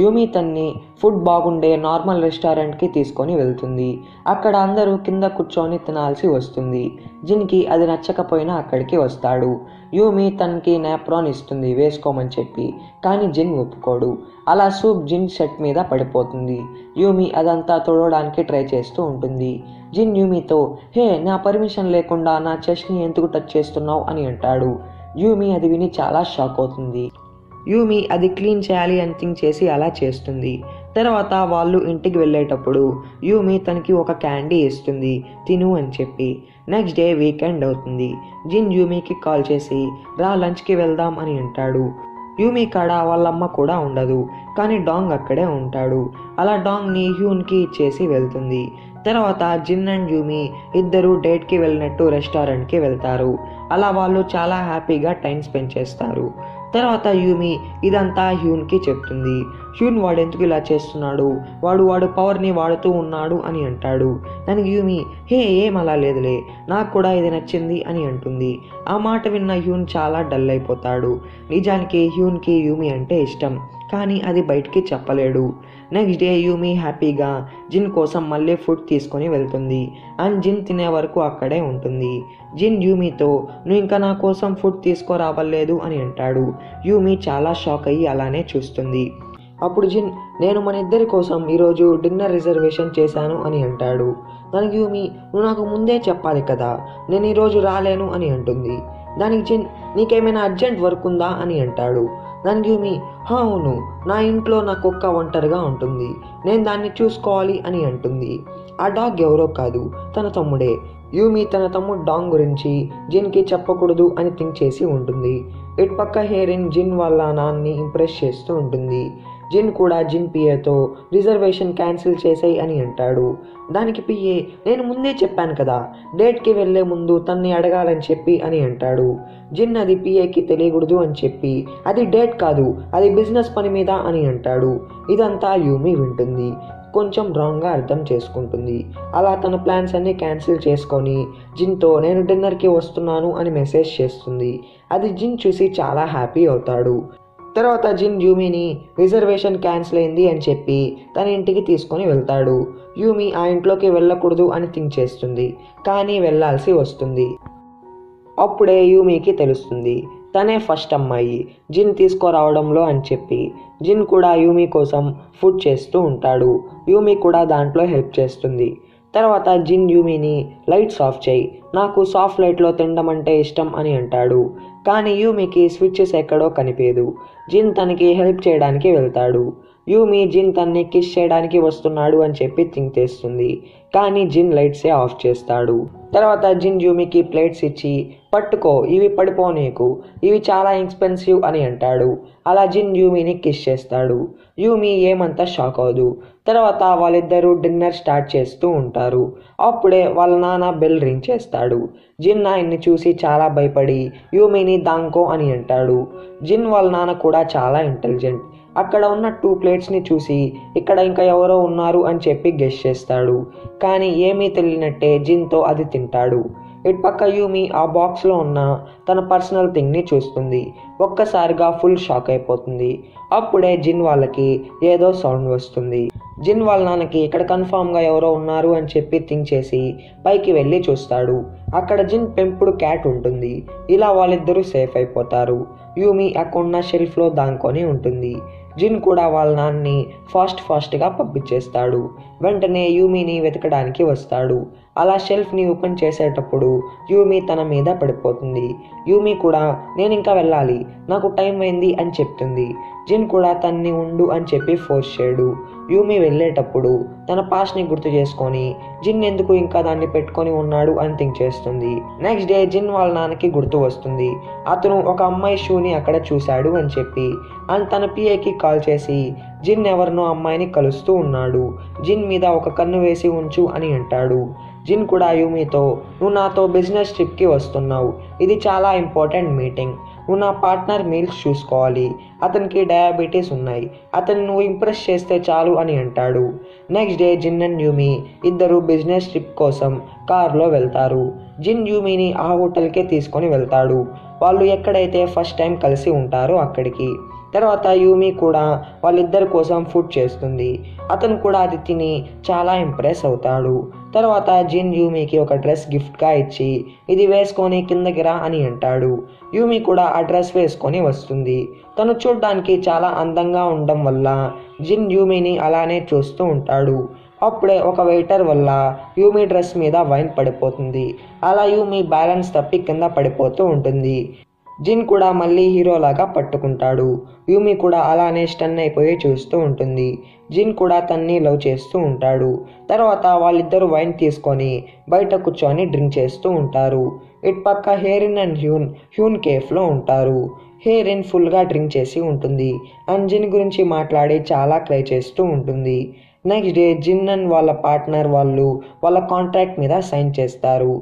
యూమి తన్ని ఫుడ్ బాగుండే నార్మల్ రెస్టారెంట్కి తీసుకొని వెళ్తుంది. అక్కడ అందరూ కింద కూర్చొని తినాల్సి వస్తుంది. జిన్కి అది నచ్చకపోయినా అక్కడికి వస్తాడు. యూమి తనకి నాప్రాన్ ఇస్తుంది వేసుకోమని చెప్పి, కానీ జిన్ ఒప్పుకోడు. అలా సూప్ జిన్ షర్ట్ మీద పడిపోతుంది. యూమి అదంతా తొడవడానికి ట్రై చేస్తూ ఉంటుంది. జిన్ యూమితో హే నా పర్మిషన్ లేకుండా నా చెస్ట్ని ఎందుకు టచ్ చేస్తున్నావు అని అంటాడు. యూమి అది విని చాలా షాక్ అవుతుంది. యూమి అది క్లీన్ చేయాలి అని థింక్ చేసి అలా చేస్తుంది. తర్వాత వాళ్ళు ఇంటికి వెళ్ళేటప్పుడు యూమి తనకి ఒక క్యాండీ ఇస్తుంది తిను అని చెప్పి. నెక్స్ట్ డే వీకెండ్ అవుతుంది. జిన్ యూమికి కాల్ చేసి రా లంచ్కి వెళ్దాం అని అంటాడు. యూమి కాడ వాళ్ళమ్మ కూడా ఉండదు, కానీ డాంగ్ అక్కడే ఉంటాడు. అలా డాంగ్ని హ్యూన్కి ఇచ్చేసి వెళ్తుంది. తర్వాత జిన్ అండ్ యూమి ఇద్దరు డేట్కి వెళ్ళినట్టు రెస్టారెంట్కి వెళ్తారు. అలా వాళ్ళు చాలా హ్యాపీగా టైం స్పెండ్ చేస్తారు. తర్వాత యూమి ఇదంతా హ్యూన్కి చెప్తుంది. హ్యూన్ వాడు ఎందుకు ఇలా చేస్తున్నాడు, వాడు పవర్ని వాడుతూ ఉన్నాడు అని అంటాడు. దానికి యూమి హే ఏం అలా లేదులే, నాకు కూడా ఇది నచ్చింది అని అంటుంది. ఆ మాట విన్న హ్యూన్ చాలా డల్ అయిపోతాడు. నిజానికి హ్యూన్కి యూమి అంటే ఇష్టం, కానీ అది బయటికి చెప్పలేడు. నెక్స్ట్ డే యూమి హ్యాపీగా జిన్ కోసం మళ్ళీ ఫుడ్ తీసుకొని వెళ్తుంది. అండ్ జిన్ తినే వరకు అక్కడే ఉంటుంది. జిన్ యూమితో నువ్వు ఇంకా నా కోసం ఫుడ్ తీసుకురావలేదు అని అంటాడు. యూమి చాలా షాక్ అయ్యి అలానే చూస్తుంది. అప్పుడు జిన్, నేను మన ఇద్దరి కోసం ఈరోజు డిన్నర్ రిజర్వేషన్ చేశాను అని అంటాడు. దానికి యూమి, నువ్వు నాకు ముందే చెప్పాలి కదా, నేను ఈరోజు రాలేను అని అంటుంది. దానికి జిన్, నీకేమైనా అర్జెంట్ వర్క్ ఉందా అని అంటాడు. దానికి యూమి, అవును, నా ఇంట్లో నా కుక్క ఒంటరిగా ఉంటుంది, నేను దాన్ని చూసుకోవాలి అని అంటుంది. ఆ డాగ్ ఎవరో కాదు, తన తమ్ముడే. యూమి తన తమ్ముడు డాగ్ గురించి జిన్కి చెప్పకూడదు అని థింక్ చేసి ఉంటుంది. ఇటు పక్క హేరిన్ జిన్ వాళ్ళ నాన్ని ఇంప్రెస్ చేస్తూ ఉంటుంది. జిన్ కూడా జిన్ పిఏతో రిజర్వేషన్ క్యాన్సిల్ చేసేయి అని అంటాడు. దానికి పిఏ, నేను ముందే చెప్పాను కదా, డేట్కి వెళ్ళే ముందు తన్ని అడగాలని చెప్పి అని అంటాడు. జిన్ అది పిఏకి తెలియకూడదు అని చెప్పి, అది డేట్ కాదు, అది బిజినెస్ పని మీద అని అంటాడు. ఇదంతా యూమి వింటుంది, కొంచెం రాంగ్గా అర్థం చేసుకుంటుంది. అలా తన ప్లాన్స్ అన్నీ క్యాన్సిల్ చేసుకొని జిన్తో నేను డిన్నర్కి వస్తున్నాను అని మెసేజ్ చేస్తుంది. అది జిన్ చూసి చాలా హ్యాపీ అవుతాడు. తర్వాత జిన్ యూమిని రిజర్వేషన్ క్యాన్సిల్ అయింది అని చెప్పి తన ఇంటికి తీసుకొని వెళ్తాడు. యూమి ఆ ఇంట్లోకి వెళ్ళకూడదు అని థింక్ చేస్తుంది, కానీ వెళ్ళాల్సి వస్తుంది. అప్పుడే యూమికి తెలుస్తుంది తనే ఫస్ట్ అమ్మాయి జిన్ తీసుకురావడంలో అని చెప్పి. జిన్ కూడా యూమి కోసం ఫుడ్ చేస్తూ ఉంటాడు. యూమి కూడా దాంట్లో హెల్ప్ చేస్తుంది. తర్వాత జిన్ యూమిని లైట్స్ ఆఫ్ చేయి, నాకు సాఫ్ట్ లైట్లో తినడం అంటే ఇష్టం అని అంటాడు. కానీ యూమికి స్విచ్చెస్ ఎక్కడో కనిపించదు. జిన్ తనకి హెల్ప్ చేయడానికి వెళ్తాడు. యూమి జిన్ తన్ని కిస్ చేయడానికి వస్తున్నాడు అని చెప్పి థింక్ చేస్తుంది, కానీ జిన్ లైట్సే ఆఫ్ చేస్తాడు. తర్వాత జిన్ యూమికి ప్లేట్స్ ఇచ్చి, పట్టుకో, ఇవి పడిపోనీకు, ఇవి చాలా ఎక్స్పెన్సివ్ అని అంటాడు. అలా జిన్ యూమిని కిస్ చేస్తాడు. యూమి ఏమంతా షాక్ అవ్వదు. తర్వాత వాళ్ళిద్దరూ డిన్నర్ స్టార్ట్ చేస్తూ ఉంటారు. అప్పుడే వాళ్ళ నాన్న బెల్ రింగ్ చేస్తాడు. జిన్ ఆయన్ని చూసి చాలా భయపడి యూమిని దాంకో అని అంటాడు. జిన్ వాళ్ళ నాన్న కూడా చాలా ఇంటెలిజెంట్. అక్కడ ఉన్న 2 ప్లేట్స్ని చూసి ఇక్కడ ఇంకా ఎవరో ఉన్నారు అని చెప్పి గెస్ చేస్తాడు. కానీ ఏమీ తెలియనట్టే జిన్తో అది తింటాడు. ఇటు పక్క యూమి ఆ బాక్స్లో ఉన్న తన పర్సనల్ థింగ్ని చూస్తుంది. ఒక్కసారిగా ఫుల్ షాక్ అయిపోతుంది. అప్పుడే జిన్ వాళ్ళకి ఏదో సౌండ్ వస్తుంది. జిన్ వాళ్ళ నాన్నకి ఇక్కడ కన్ఫామ్గా ఎవరో ఉన్నారు అని చెప్పి థింక్ చేసి పైకి వెళ్ళి చూస్తాడు. అక్కడ జిన్ పెంపుడు క్యాట్ ఉంటుంది. ఇలా వాళ్ళిద్దరూ సేఫ్ అయిపోతారు. యూమి అక్కడున్న షెల్ఫ్లో దాంకొని ఉంటుంది. జిన్ కూడా వాళ్ళ నాన్ని ఫాస్ట్గా పంపించేస్తాడు. వెంటనే యూమిని వెతకడానికి వస్తాడు. అలా షెల్ఫ్ని ఓపెన్ చేసేటప్పుడు యూమి తన మీద పడిపోతుంది. యూమి కూడా నేను ఇంకా వెళ్ళాలి, నాకు టైం అయింది అని చెప్తుంది. జిన్ కూడా తన్ని ఉండు అని చెప్పి ఫోర్స్ చేయడు. యూమి వెళ్ళేటప్పుడు తన పాస్ట్ని గుర్తు చేసుకొని జిన్ ఎందుకు ఇంకా దాన్ని పెట్టుకొని ఉన్నాడు అని థింక్ చేస్తుంది. నెక్స్ట్ డే జిన్ వాళ్ళ నాన్నకి గుర్తు వస్తుంది. అతను ఒక అమ్మాయి షూని అక్కడ చూశాడు అని చెప్పి అండ్ తన పిఏకి కాల్ చేసి జిన్ ఎవరినో అమ్మాయిని కలుస్తూ ఉన్నాడు, జిన్ మీద ఒక కన్ను వేసి ఉంచు అని అంటాడు. జిన్ కూడా యూమితో, నువ్వు నాతో బిజినెస్ ట్రిప్కి వస్తున్నావు, ఇది చాలా ఇంపార్టెంట్ మీటింగ్, నువ్వు నా పార్ట్నర్ మీల్స్ చూసుకోవాలి, అతనికి డయాబెటీస్ ఉన్నాయి, అతన్ని నువ్వు ఇంప్రెస్ చేస్తే చాలు అని అంటాడు. నెక్స్ట్ డే జిన్ అండ్ యూమి ఇద్దరు బిజినెస్ ట్రిప్ కోసం కార్లో వెళ్తారు. జిన్ యూమిని ఆ హోటల్కే తీసుకొని వెళ్తాడు. వాళ్ళు ఎక్కడైతే ఫస్ట్ టైం కలిసి ఉంటారో అక్కడికి. తర్వాత యూమి కూడా వాళ్ళిద్దరి కోసం ఫుడ్ చేస్తుంది. అతను కూడా అది తిని చాలా ఇంప్రెస్ అవుతాడు. తర్వాత జిన్ యూమికి ఒక డ్రెస్ గిఫ్ట్గా ఇచ్చి ఇది వేసుకొని కిందకి రా అని అంటాడు. యూమి కూడా ఆ డ్రెస్ వేసుకొని వస్తుంది. తను చూడ్డానికి చాలా అందంగా ఉండడం వల్ల జిన్ యూమిని అలానే చూస్తూ ఉంటాడు. అప్పుడే ఒక వెయిటర్ వల్ల యూమి డ్రెస్ మీద వైన్ పడిపోతుంది. అలా యూమి బ్యాలెన్స్ తప్పి కింద పడిపోతూ ఉంటుంది. జిన్ కూడా మళ్ళీ హీరోలాగా పట్టుకుంటాడు. యూమి కూడా అలానే స్టన్ అయిపోయి చూస్తూ ఉంటుంది. జిన్ కూడా తన్ని లవ్ చేస్తూ ఉంటాడు. తర్వాత వాళ్ళిద్దరూ వైన్ తీసుకొని బయట కూర్చొని డ్రింక్ చేస్తూ ఉంటారు. ఇటు పక్క హేరిన్ అండ్ హ్యూన్ కేఫ్లో ఉంటారు. హేరిన్ ఫుల్గా డ్రింక్ చేసి ఉంటుంది అండ్ జిన్ గురించి మాట్లాడి చాలా క్రై చేస్తూ ఉంటుంది. నెక్స్ట్ డే జిన్ అండ్ వాళ్ళ పార్ట్నర్ వాళ్ళ కాంట్రాక్ట్ మీద సైన్ చేస్తారు.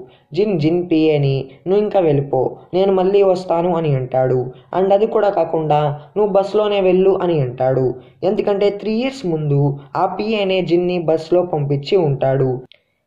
జిన్ పిఏని నువ్వు ఇంకా వెళ్ళిపో, నేను మళ్ళీ వస్తాను అని అంటాడు. అండ్ అది కూడా కాకుండా నువ్వు బస్లోనే వెళ్ళు అని అంటాడు. ఎందుకంటే 3 years ముందు ఆ పిఏనే జిన్ని బస్లో పంపించి ఉంటాడు.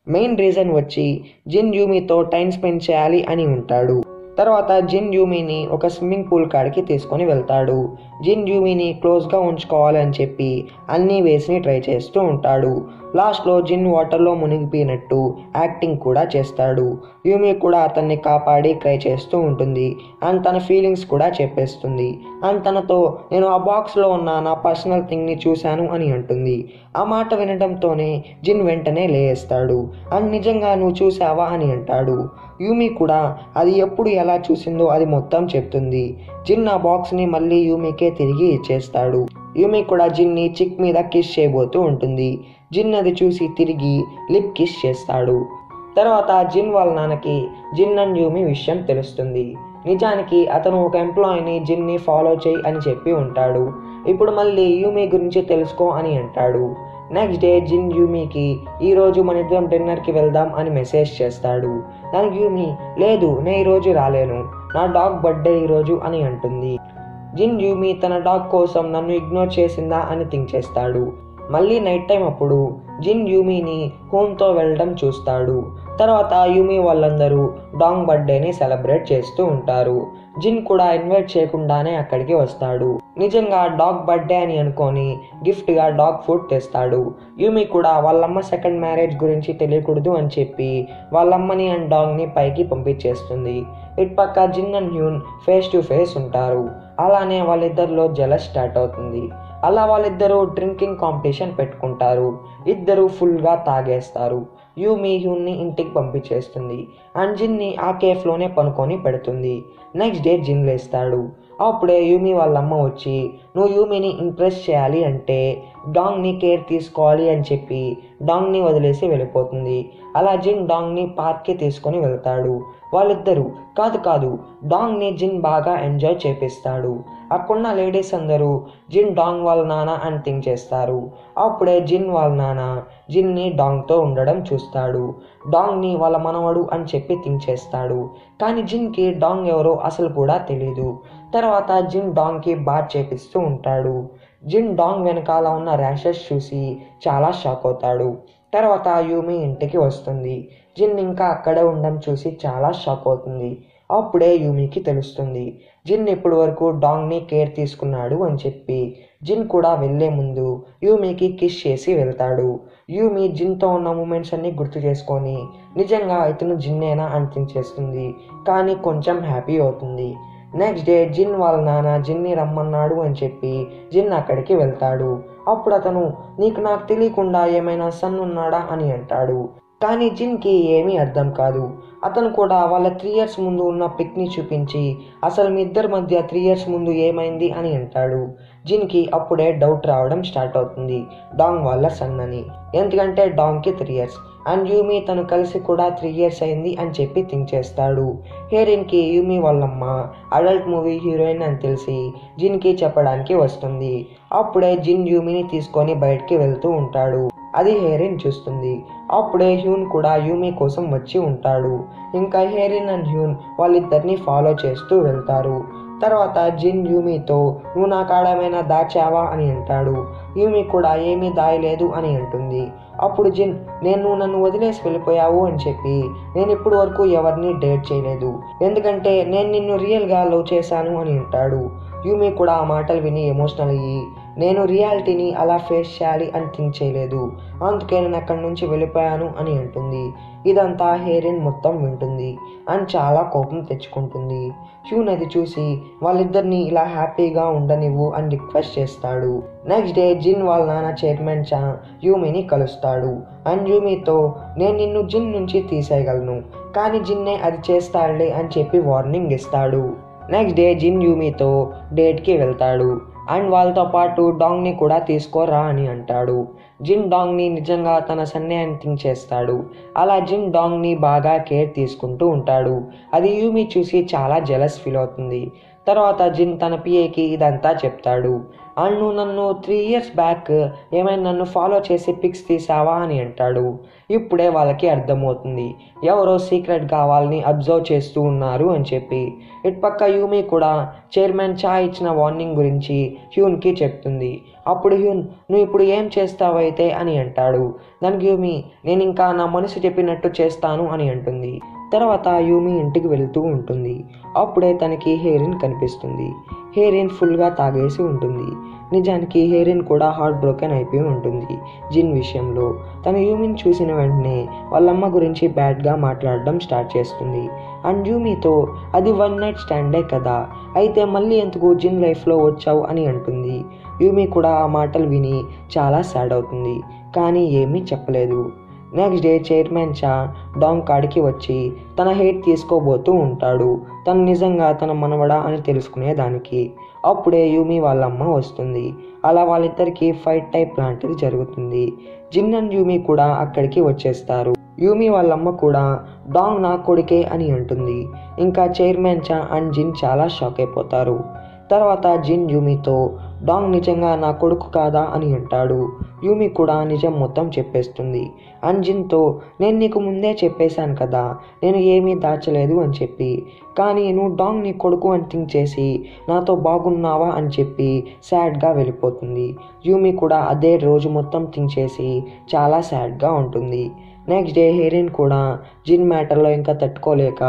మెయిన్ రీజన్ వచ్చి జిన్ యూమితో టైం స్పెండ్ చేయాలి అని ఉంటాడు. తర్వాత జిన్ యూమిని ఒక స్విమ్మింగ్ పూల్ కాడికి తీసుకొని వెళ్తాడు. జిన్ యూమిని క్లోజ్గా ఉంచుకోవాలి అని చెప్పి అన్ని వేస్ని ట్రై చేస్తూ ఉంటాడు. లాస్ట్లో జిన్ వాటర్లో మునిగిపోయినట్టు యాక్టింగ్ కూడా చేస్తాడు. యూమి కూడా అతన్ని కాపాడి ట్రై చేస్తూ ఉంటుంది అండ్ తన ఫీలింగ్స్ కూడా చెప్పేస్తుంది. అండ్ తనతో నేను ఆ బాక్స్లో ఉన్న నా పర్సనల్ థింగ్ని చూశాను అని అంటుంది. ఆ మాట వినడంతోనే జిన్ వెంటనే లేస్తాడు అండ్ నిజంగా నువ్వు చూసావా అని అంటాడు. యూమి కూడా అది ఎప్పుడు ఎలా చూసిందో అది మొత్తం చెప్తుంది. జిన్ ఆ బాక్స్ని మళ్ళీ యూమికే తిరిగి ఇచ్చేస్తాడు. యూమి కూడా జిన్ని చిక్ మీద కిస్ చేయబోతూ ఉంటుంది. జిన్ అది చూసి తిరిగి లిప్ కిస్ చేస్తాడు. తర్వాత జిన్ వాళ్ళ నాన్నకి జిన్ అండ్ యూమి విషయం తెలుస్తుంది. నిజానికి అతను ఒక ఎంప్లాయీని జిన్ని ఫాలో చేయి అని చెప్పి ఉంటాడు. ఇప్పుడు మళ్ళీ యూమి గురించి తెలుసుకో అని అంటాడు. నెక్స్ట్ డే జిన్ యూమికి ఈరోజు మన ఇద్దరం డిన్నర్కి వెళ్దాం అని మెసేజ్ చేస్తాడు. దానికి యూమి లేదు నేను ఈరోజు రాలేను, నా డాగ్ బర్త్డే ఈరోజు అని అంటుంది. జిన్ యూమి తన డాగ్ కోసం నన్ను ఇగ్నోర్ చేసిందా అని థింక్ చేస్తాడు. మళ్ళీ నైట్ టైం అప్పుడు జిన్ యూమిని హోమ్తో వెళ్ళడం చూస్తాడు. తర్వాత యూమి వాళ్ళందరూ డాగ్ బర్త్డేని సెలబ్రేట్ చేస్తూ ఉంటారు. జిన్ కూడా ఇన్వైట్ చేయకుండానే అక్కడికి వస్తాడు. నిజంగా డాగ్ బర్త్డే అని అనుకొని గిఫ్ట్గా డాగ్ ఫుడ్ తెస్తాడు. యూమి కూడా వాళ్ళమ్మ సెకండ్ మ్యారేజ్ గురించి తెలియకూడదు అని చెప్పి వాళ్ళమ్మని అండ్ డాగ్ని పైకి పంపించేస్తుంది. ఇటు పక్క Jin and Hyun face to face ఉంటారు. అలానే వాళ్ళిద్దరిలో జలస్ స్టార్ట్ అవుతుంది. అలా వాళ్ళిద్దరూ డ్రింకింగ్ కాంపిటీషన్ పెట్టుకుంటారు. ఇద్దరు ఫుల్గా తాగేస్తారు. యూమి హ్యూన్ని ఇంటికి పంపించేస్తుంది అండ్ జిన్ని ఆ కేఫ్లోనే పనుకొని పెడుతుంది. నెక్స్ట్ డే జిన్ లేస్తాడు. అప్పుడే యూమి వాళ్ళమ్మ వచ్చి నువ్వు యూమిని ఇంప్రెస్ చేయాలి అంటే డాంగ్ని కేర్ తీసుకోవాలి అని చెప్పి డాంగ్ని వదిలేసి వెళ్ళిపోతుంది. అలా జిన్ డాంగ్ని పార్క్కి తీసుకొని వెళ్తాడు. వాళ్ళిద్దరూ కాదు డాంగ్ని జిన్ బాగా ఎంజాయ్ చేపిస్తాడు. అక్కడున్న లేడీస్ అందరూ జిన్ డాంగ్ వాళ్ళ నాన్న అని థింక్ చేస్తారు. అప్పుడే జిన్ వాళ్ళ నాన్న జిన్ని డాంగ్తో ఉండడం చూస్తాడు. డాంగ్ని వాళ్ళ మనవడు అని చెప్పి థింక్ చేస్తాడు. కానీ జిన్కి డాంగ్ ఎవరో అసలు కూడా తెలీదు. తర్వాత జిన్ డాంగ్కి బాత్ చేపిస్తూ ఉంటాడు. జిన్ డాంగ్ వెనకాల ఉన్న ర్యాషెస్ చూసి చాలా షాక్ అవుతాడు. తర్వాత యూమి ఇంటికి వస్తుంది. జిన్ ఇంకా అక్కడే ఉండడం చూసి చాలా షాక్ అవుతుంది. అప్పుడే యూమికి తెలుస్తుంది జిన్ ఇప్పటి వరకు డాంగ్ని కేర్ తీసుకున్నాడు అని చెప్పి. జిన్ కూడా వెళ్ళే ముందు యూమికి కిస్ చేసి వెళ్తాడు. యూమి జిన్తో ఉన్న మూమెంట్స్ అన్ని గుర్తు చేసుకొని నిజంగా ఇతను జిన్నేనా అని థింక్ చేస్తుంది. కానీ కొంచెం హ్యాపీ అవుతుంది. నెక్స్ట్ డే జిన్ వాళ్ళ నాన్న జిన్ని రమ్మన్నాడు అని చెప్పి జిన్ అక్కడికి వెళ్తాడు. అప్పుడు అతను నీకు నాకు తెలియకుండా ఏమైనా సన్ ఉన్నాడా అని అంటాడు. కానీ జిన్కి ఏమీ అర్థం కాదు. అతను కూడా వాళ్ళ 3 years ముందు ఉన్న పిక్ని చూపించి అసలు మీ ఇద్దరి మధ్య 3 years ముందు ఏమైంది అని అంటాడు. జిన్కి అప్పుడే డౌట్ రావడం స్టార్ట్ అవుతుంది డాంగ్ వాళ్ళ సన్ అని. ఎందుకంటే డాంగ్కి 3 years అండ్ యూమి తను కలిసి కూడా 3 years అయింది అని చెప్పి థింక్ చేస్తాడు. హెరిన్కి యూమి వాళ్ళమ్మ అడల్ట్ మూవీ హీరోయిన్ అని తెలిసి జిన్కి చెప్పడానికి వస్తుంది. అప్పుడే జిన్ యూమిని తీసుకొని బయటికి వెళ్తూ ఉంటాడు. అది హెరిన్ చూస్తుంది. అప్పుడే హ్యూన్ కూడా యూమి కోసం వచ్చి ఉంటాడు. ఇంకా హెరిన్ అండ్ హ్యూన్ వాళ్ళిద్దరిని ఫాలో చేస్తూ వెళ్తారు. తర్వాత జిన్ యూమితో నువ్వు నా కాడమైనా దాచావా అని అంటాడు. యూమి కూడా ఏమీ దాయలేదు అని అంటుంది. అప్పుడు జిన్ నన్ను వదిలేసి వెళ్ళిపోయావు అని చెప్పి నేను ఇప్పుడు వరకు ఎవరిని డేట్ చేయలేదు, ఎందుకంటే నేను నిన్ను రియల్గా లవ్ చేశాను అని అంటాడు. యూమి కూడా ఆ మాటలు విని ఎమోషనల్ అయ్యి నేను రియాలిటీని అలా ఫేస్ చేయాలి అని థింక్ చేయలేదు, అందుకే నేను అక్కడి నుంచి వెళ్ళిపోయాను అని అంటుంది. ఇదంతా హెరిన్ మొత్తం వింటుంది అండ్ చాలా కోపం తెచ్చుకుంటుంది. హ్యూన్ అది చూసి వాళ్ళిద్దరిని ఇలా హ్యాపీగా ఉండనివ్వు అని రిక్వెస్ట్ చేస్తాడు. నెక్స్ట్ డే జిన్ వాళ్ళ నాన్న చైర్మన్ చా యూమిని కలుస్తాడు అండ్ యూమితో నేను నిన్ను జిన్ నుంచి తీసేయగలను, కానీ జిన్నే అది చేస్తాడులే అని చెప్పి వార్నింగ్ ఇస్తాడు. నెక్స్ట్ డే జిన్ యూమితో డేట్కి వెళ్తాడు అండ్ వాళ్ళతో పాటు డాంగ్ని కూడా తీసుకోరా అని అంటాడు. జిన్ డాంగ్ని నిజంగా తన సన్నే అని థింక్ చేస్తాడు. అలా జిన్ డాంగ్ని బాగా కేర్ తీసుకుంటూ ఉంటాడు. అది యూమి చూసి చాలా జెలస్ ఫీల్ అవుతుంది. తర్వాత జిన్ తన పిఏకి ఇదంతా చెప్తాడు. అండ్ నువ్వు నన్ను 3 years బ్యాక్ ఏమైనా నన్ను ఫాలో చేసి పిక్స్ తీసావా అని అంటాడు. ఇప్పుడే వాళ్ళకి అర్థమవుతుంది ఎవరో సీక్రెట్గా వాళ్ళని అబ్జర్వ్ చేస్తూ ఉన్నారు అని చెప్పి. ఇటుపక్క యూమి కూడా చైర్మన్ చా ఇచ్చిన వార్నింగ్ గురించి హ్యూన్కి చెప్తుంది. అప్పుడు హ్యూన్ నువ్వు ఇప్పుడు ఏం చేస్తావైతే అని అంటాడు. దానికి యూమి నేను ఇంకా నా మనసు చెప్పినట్టు చేస్తాను అని అంటుంది. తర్వాత యూమి ఇంటికి వెళ్తూ ఉంటుంది. అప్పుడే తనకి హేరిన్ కనిపిస్తుంది. హేరిన్ ఫుల్గా తాగేసి ఉంటుంది. నిజానికి హేరిన్ కూడా హార్ట్ బ్రోకెన్ అయిపోయి ఉంటుంది జిన్ విషయంలో. తను యూమిని చూసిన వెంటనే వాళ్ళమ్మ గురించి బ్యాడ్గా మాట్లాడడం స్టార్ట్ చేస్తుంది. అండ్ యూమితో అది వన్ నైట్ స్టాండే కదా, అయితే మళ్ళీ ఎందుకు జిన్ లైఫ్లో వచ్చావు అని అంటుంది. యూమి కూడా ఆ మాటలు విని చాలా సాడ్ అవుతుంది, కానీ ఏమీ చెప్పలేదు. నెక్స్ట్ డే చైర్మన్ చా డాంగ్ కాడికి వచ్చి తన హెయిర్ తీసుకోబోతూ ఉంటాడు, తను నిజంగా తన మనవడా అని తెలుసుకునేదానికి. అప్పుడే యూమి వాళ్ళమ్మ వస్తుంది. అలా వాళ్ళిద్దరికి ఫైట్ టైప్ లాంటిది జరుగుతుంది. జిన్ అండ్ యూమి కూడా అక్కడికి వచ్చేస్తారు. యూమి వాళ్ళమ్మ కూడా డాంగ్ నా కొడుకే అని అంటుంది. ఇంకా చైర్మన్ చా అండ్ జిన్ చాలా షాక్ అయిపోతారు. తర్వాత జిన్ యూమితో డాంగ్ నిజంగా నా కొడుకు కాదా అని అంటాడు. యూమి కూడా నిజం మొత్తం చెప్పేస్తుంది. అండ్ జిన్తో నేను నీకు ముందే చెప్పేశాను కదా, నేను ఏమీ దాచలేదు అని చెప్పి, కానీ నువ్వు డాంగ్ నీ కొడుకు అని థింక్ చేసి నాతో బాగున్నావా అని చెప్పి సాడ్గా వెళ్ళిపోతుంది. యూమి కూడా అదే రోజు మొత్తం థింక్ చేసి చాలా సాడ్గా ఉంటుంది. నెక్స్ట్ డే హేరిన్ కూడా జిన్ మ్యాటర్లో ఇంకా తట్టుకోలేక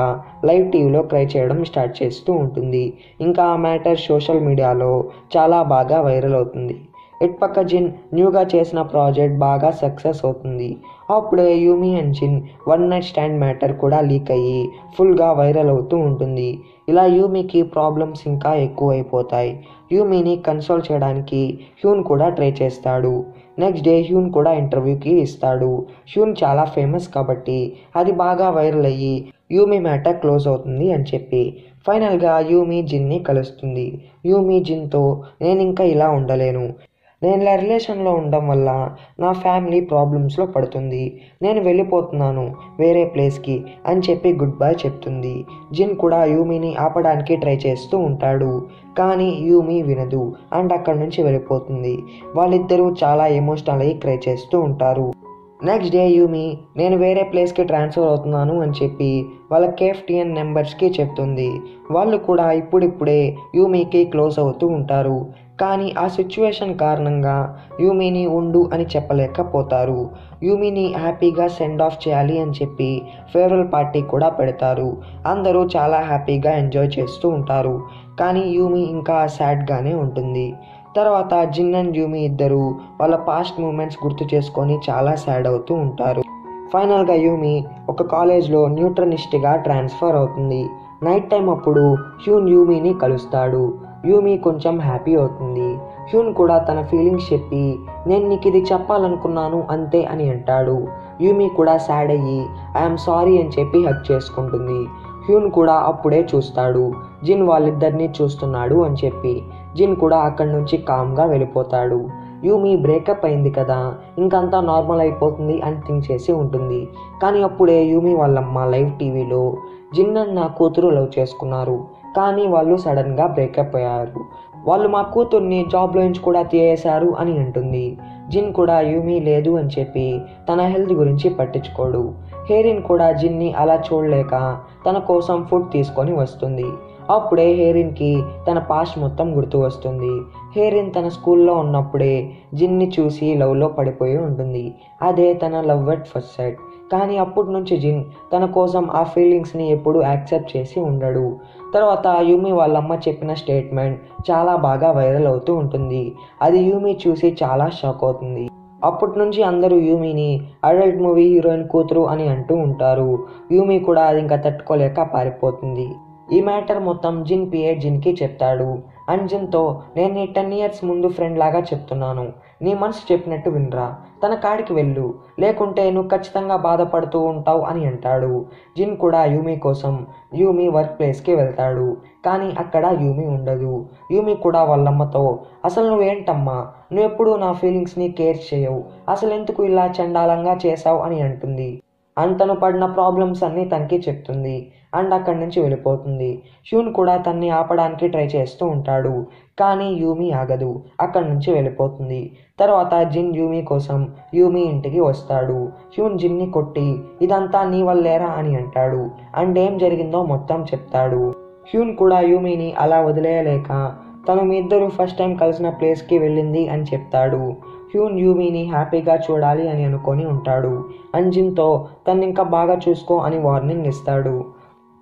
లైవ్ టీవీలో క్రై చేయడం స్టార్ట్ చేస్తూ ఉంటుంది. ఇంకా ఆ మ్యాటర్ సోషల్ మీడియాలో చాలా బాగా వైరల్ అవుతుంది. ఇటుపక్క జిన్ న్యూగా చేసిన ప్రాజెక్ట్ బాగా సక్సెస్ అవుతుంది. అప్పుడే Yumi and Jin one night stand matter కూడా లీక్ అయ్యి ఫుల్గా వైరల్ అవుతూ ఉంటుంది. ఇలా యూమికి ప్రాబ్లమ్స్ ఇంకా ఎక్కువైపోతాయి. యూమిని కన్సోల్ చేయడానికి హ్యూన్ కూడా ట్రై చేస్తాడు. నెక్స్ట్ డే హ్యూన్ కూడా ఇంటర్వ్యూకి ఇస్తాడు. హ్యూన్ చాలా ఫేమస్ కాబట్టి అది బాగా వైరల్ అయ్యి యూమి మ్యాటర్ క్లోజ్ అవుతుంది అని చెప్పి ఫైనల్గా యూమి జిన్ని కలుస్తుంది. యూమి జిన్తో నేను ఇంకా ఇలా ఉండలేను, నేను ఇలా రిలేషన్లో ఉండడం వల్ల నా ఫ్యామిలీ ప్రాబ్లమ్స్లో పడుతుంది, నేను వెళ్ళిపోతున్నాను వేరే ప్లేస్కి అని చెప్పి గుడ్ బై చెప్తుంది. జిన్ కూడా యూమిని ఆపడానికి ట్రై చేస్తూ ఉంటాడు, కానీ యూమి వినదు అండ్ అక్కడి నుంచి వెళ్ళిపోతుంది. వాళ్ళిద్దరూ చాలా ఎమోషనల్ అయ్యి క్రై చేస్తూ ఉంటారు. నెక్స్ట్ డే యూమి నేను వేరే ప్లేస్కి ట్రాన్స్ఫర్ అవుతున్నాను అని చెప్పి వాళ్ళ కేఫ్టియన్ మెంబర్స్కి చెప్తుంది. వాళ్ళు కూడా ఇప్పుడిప్పుడే యూమికి క్లోజ్ అవుతూ ఉంటారు. కానీ ఆ సిచ్యువేషన్ కారణంగా యూమిని ఉండు అని చెప్పలేకపోతారు. యూమిని హ్యాపీగా సెండ్ ఆఫ్ చేయాలి అని చెప్పి ఫేర్వెల్ పార్టీ కూడా పెడతారు. అందరూ చాలా హ్యాపీగా ఎంజాయ్ చేస్తూ ఉంటారు, కానీ యూమి ఇంకా సాడ్గానే ఉంటుంది. తర్వాత జిన్ అండ్ యూమి ఇద్దరు వాళ్ళ పాస్ట్ మూమెంట్స్ గుర్తు చేసుకొని చాలా సాడ్ అవుతూ ఉంటారు. ఫైనల్గా యూమి ఒక కాలేజ్లో న్యూట్రనిస్ట్గా ట్రాన్స్ఫర్ అవుతుంది. నైట్ టైం అప్పుడు హ్యూన్ యూమిని కలుస్తాడు. యూమి కొంచెం హ్యాపీ అవుతుంది. హ్యూన్ కూడా తన ఫీలింగ్స్ చెప్పి నేను నీకు ఇది చెప్పాలనుకున్నాను అంతే అని అంటాడు. యూమి కూడా సాడ్ అయ్యి ఐఎమ్ సారీ అని చెప్పి హగ్ చేసుకుంటుంది. హ్యూన్ కూడా అప్పుడే చూస్తాడు జిన్ వాళ్ళిద్దరినీ చూస్తున్నాడు అని చెప్పి. జిన్ కూడా అక్కడి నుంచి కామ్గా వెళ్ళిపోతాడు. యూమి బ్రేకప్ అయింది కదా, ఇంకంతా నార్మల్ అయిపోతుంది అని థింక్ చేసి ఉంటుంది. కానీ అప్పుడే యూమి వాళ్ళమ్మ లైవ్ టీవీలో జిన్ అండ్ నా కూతురు లవ్ చేసుకున్నారు, కానీ వాళ్ళు సడన్గా బ్రేకప్ అయ్యారు, వాళ్ళు మా కూతుర్ని జాబ్లో నుంచి కూడా తీయేశారు అని అంటుంది. జిన్ కూడా యూమి లేదు అని చెప్పి తన హెల్త్ గురించి పట్టించుకోడు. హేరిన్ కూడా జిన్ని అలా చూడలేక తన కోసం ఫుడ్ తీసుకొని వస్తుంది. అప్పుడే హేరిన్కి తన పాస్ట్ మొత్తం గుర్తు వస్తుంది. హేరిన్ తన స్కూల్లో ఉన్నప్పుడే జిన్ని చూసి లవ్లో పడిపోయి ఉంటుంది. అదే తన లవ్ ఎట్ ఫస్ట్ సైట్. కానీ అప్పటి నుంచి జిన్ తన కోసం ఆ ఫీలింగ్స్ని ఎప్పుడూ యాక్సెప్ట్ చేసి ఉండడు. తర్వాత యూమి వాళ్ళమ్మ చెప్పిన స్టేట్మెంట్ చాలా బాగా వైరల్ అవుతూ ఉంటుంది. అది యూమి చూసి చాలా షాక్ అవుతుంది. అప్పటి నుంచి అందరూ యూమిని అడల్ట్ మూవీ హీరోయిన్ కూతురు అని అంటూ ఉంటారు. యూమి కూడా అది ఇంకా తట్టుకోలేక పారిపోతుంది. ఈ మ్యాటర్ మొత్తం జిన్ పిఏ జిన్కి చెప్తాడు. అండ్ జిన్తో నేను నీ 10 years ముందు ఫ్రెండ్ లాగా చెప్తున్నాను, నీ మనసు చెప్పినట్టు వినరా, తన కాడికి వెళ్ళు, లేకుంటే నువ్వు ఖచ్చితంగా బాధపడుతూ ఉంటావు అని అంటాడు. జిన్ కూడా యూమి కోసం యూమి వర్క్ ప్లేస్కి వెళ్తాడు, కానీ అక్కడ యూమి ఉండదు. యూమి కూడా వాళ్ళమ్మతో అసలు నువ్వేంటమ్మా, నువ్వెప్పుడు నా ఫీలింగ్స్ని కేర్ చేయవు, అసలు ఎందుకు ఇలా చండాలంగా చేసావు అని అంటుంది. అండ్ తను పడిన ప్రాబ్లమ్స్ అన్నీ తనకి చెప్తుంది. అండ్ అక్కడి నుంచి వెళ్ళిపోతుంది. హ్యూన్ కూడా తన్ని ఆపడానికి ట్రై చేస్తూ ఉంటాడు, కానీ యూమి ఆగదు, అక్కడి నుంచి వెళ్ళిపోతుంది. తర్వాత జిన్ యూమి కోసం యూమి ఇంటికి వస్తాడు. హ్యూన్ జిన్ని కొట్టి ఇదంతా నీ వల్లేరా అని అంటాడు. అండ్ ఏం జరిగిందో మొత్తం చెప్తాడు. హ్యూన్ కూడా యూమిని అలా వదిలేయలేక తను మీ ఇద్దరు ఫస్ట్ టైం కలిసిన ప్లేస్కి వెళ్ళింది అని చెప్తాడు. హ్యూన్ యూమీని హ్యాపీగా చూడాలి అని అనుకొని ఉంటాడు. అండ్ జిన్తో తను ఇంకా బాగా చూసుకో అని వార్నింగ్ ఇస్తాడు.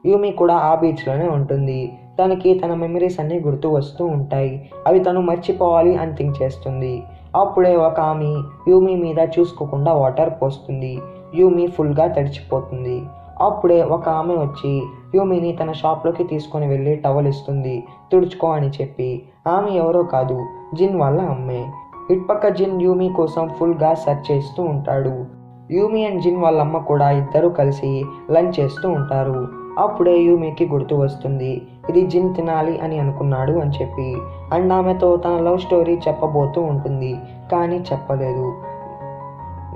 యూమీ కూడా ఆ బీచ్లోనే ఉంటుంది. తనకి తన మెమరీస్ అన్నీ గుర్తు వస్తూ ఉంటాయి. అవి తను మర్చిపోవాలి అని థింక్ చేస్తుంది. అప్పుడే ఒక ఆమె యూమీ మీద చూసుకోకుండా వాటర్ పోస్తుంది. యూమీ ఫుల్గా తడిచిపోతుంది. అప్పుడే ఒక ఆమె వచ్చి యూమీని తన షాప్లోకి తీసుకొని వెళ్ళి టవల్ ఇస్తుంది, తుడుచుకో అని చెప్పి. ఆమె ఎవరో కాదు, జిన్ వాళ్ళ అమ్మే. ఇటుపక్క జిన్ యూమీ కోసం ఫుల్గా సెర్చ్ చేస్తూ ఉంటాడు. యూమీ అండ్ జిన్ వాళ్ళమ్మ కూడా ఇద్దరు కలిసి లంచ్ చేస్తూ ఉంటారు. అప్పుడే యూమీకి గుర్తు వస్తుంది, ఇది జిన్ తినాలి అని అనుకున్నాడు అని చెప్పి. అండ్ ఆమెతో తన లవ్ స్టోరీ చెప్పబోతూ ఉంటుంది, కానీ చెప్పలేదు.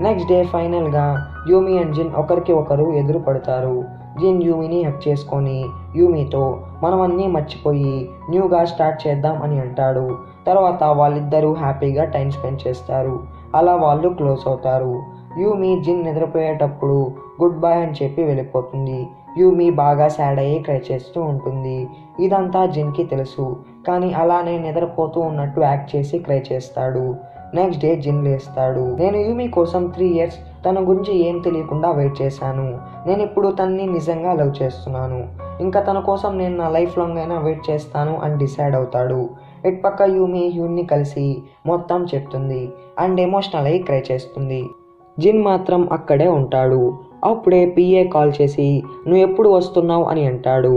నెక్స్ట్ డే ఫైనల్గా యూమీ అండ్ జిన్ ఒకరికి ఒకరు ఎదురు పడతారు. జిన్ యూమీని హక్ చేసుకొని యూమీతో మనం అన్నీ మర్చిపోయి న్యూగా స్టార్ట్ చేద్దాం అని అంటాడు. తర్వాత వాళ్ళిద్దరూ హ్యాపీగా టైం స్పెండ్ చేస్తారు. అలా వాళ్ళు క్లోజ్ అవుతారు. యూమీ జిన్ నిద్రపోయేటప్పుడు గుడ్ బై అని చెప్పి వెళ్ళిపోతుంది. యూమీ బాగా సాడ్ అయ్యి క్రై చేస్తూ ఉంటుంది. ఇదంతా జిన్కి తెలుసు, కానీ అలానే నిద్రపోతూ ఉన్నట్టు యాక్ట్ చేసి క్రై చేస్తాడు. నెక్స్ట్ డే జిన్ లేస్తాడు. నేను యూమీ కోసం 3 years తన గురించి ఏం తెలియకుండా వెయిట్ చేశాను. నేను ఇప్పుడు తనని నిజంగా లవ్ చేస్తున్నాను. ఇంకా తన కోసం నేను నా లైఫ్ లాంగ్ అయినా వెయిట్ చేస్తాను అని డిసైడ్ అవుతాడు. ఇటుపక్క యూమీ హ్యూన్ని కలిసి మొత్తం చెప్తుంది అండ్ ఎమోషనల్ అయ్యి క్రై చేస్తుంది. జిన్ మాత్రం అక్కడే ఉంటాడు. అప్పుడే పిఏ కాల్ చేసి నువ్వు ఎప్పుడు వస్తున్నావు అని అంటాడు.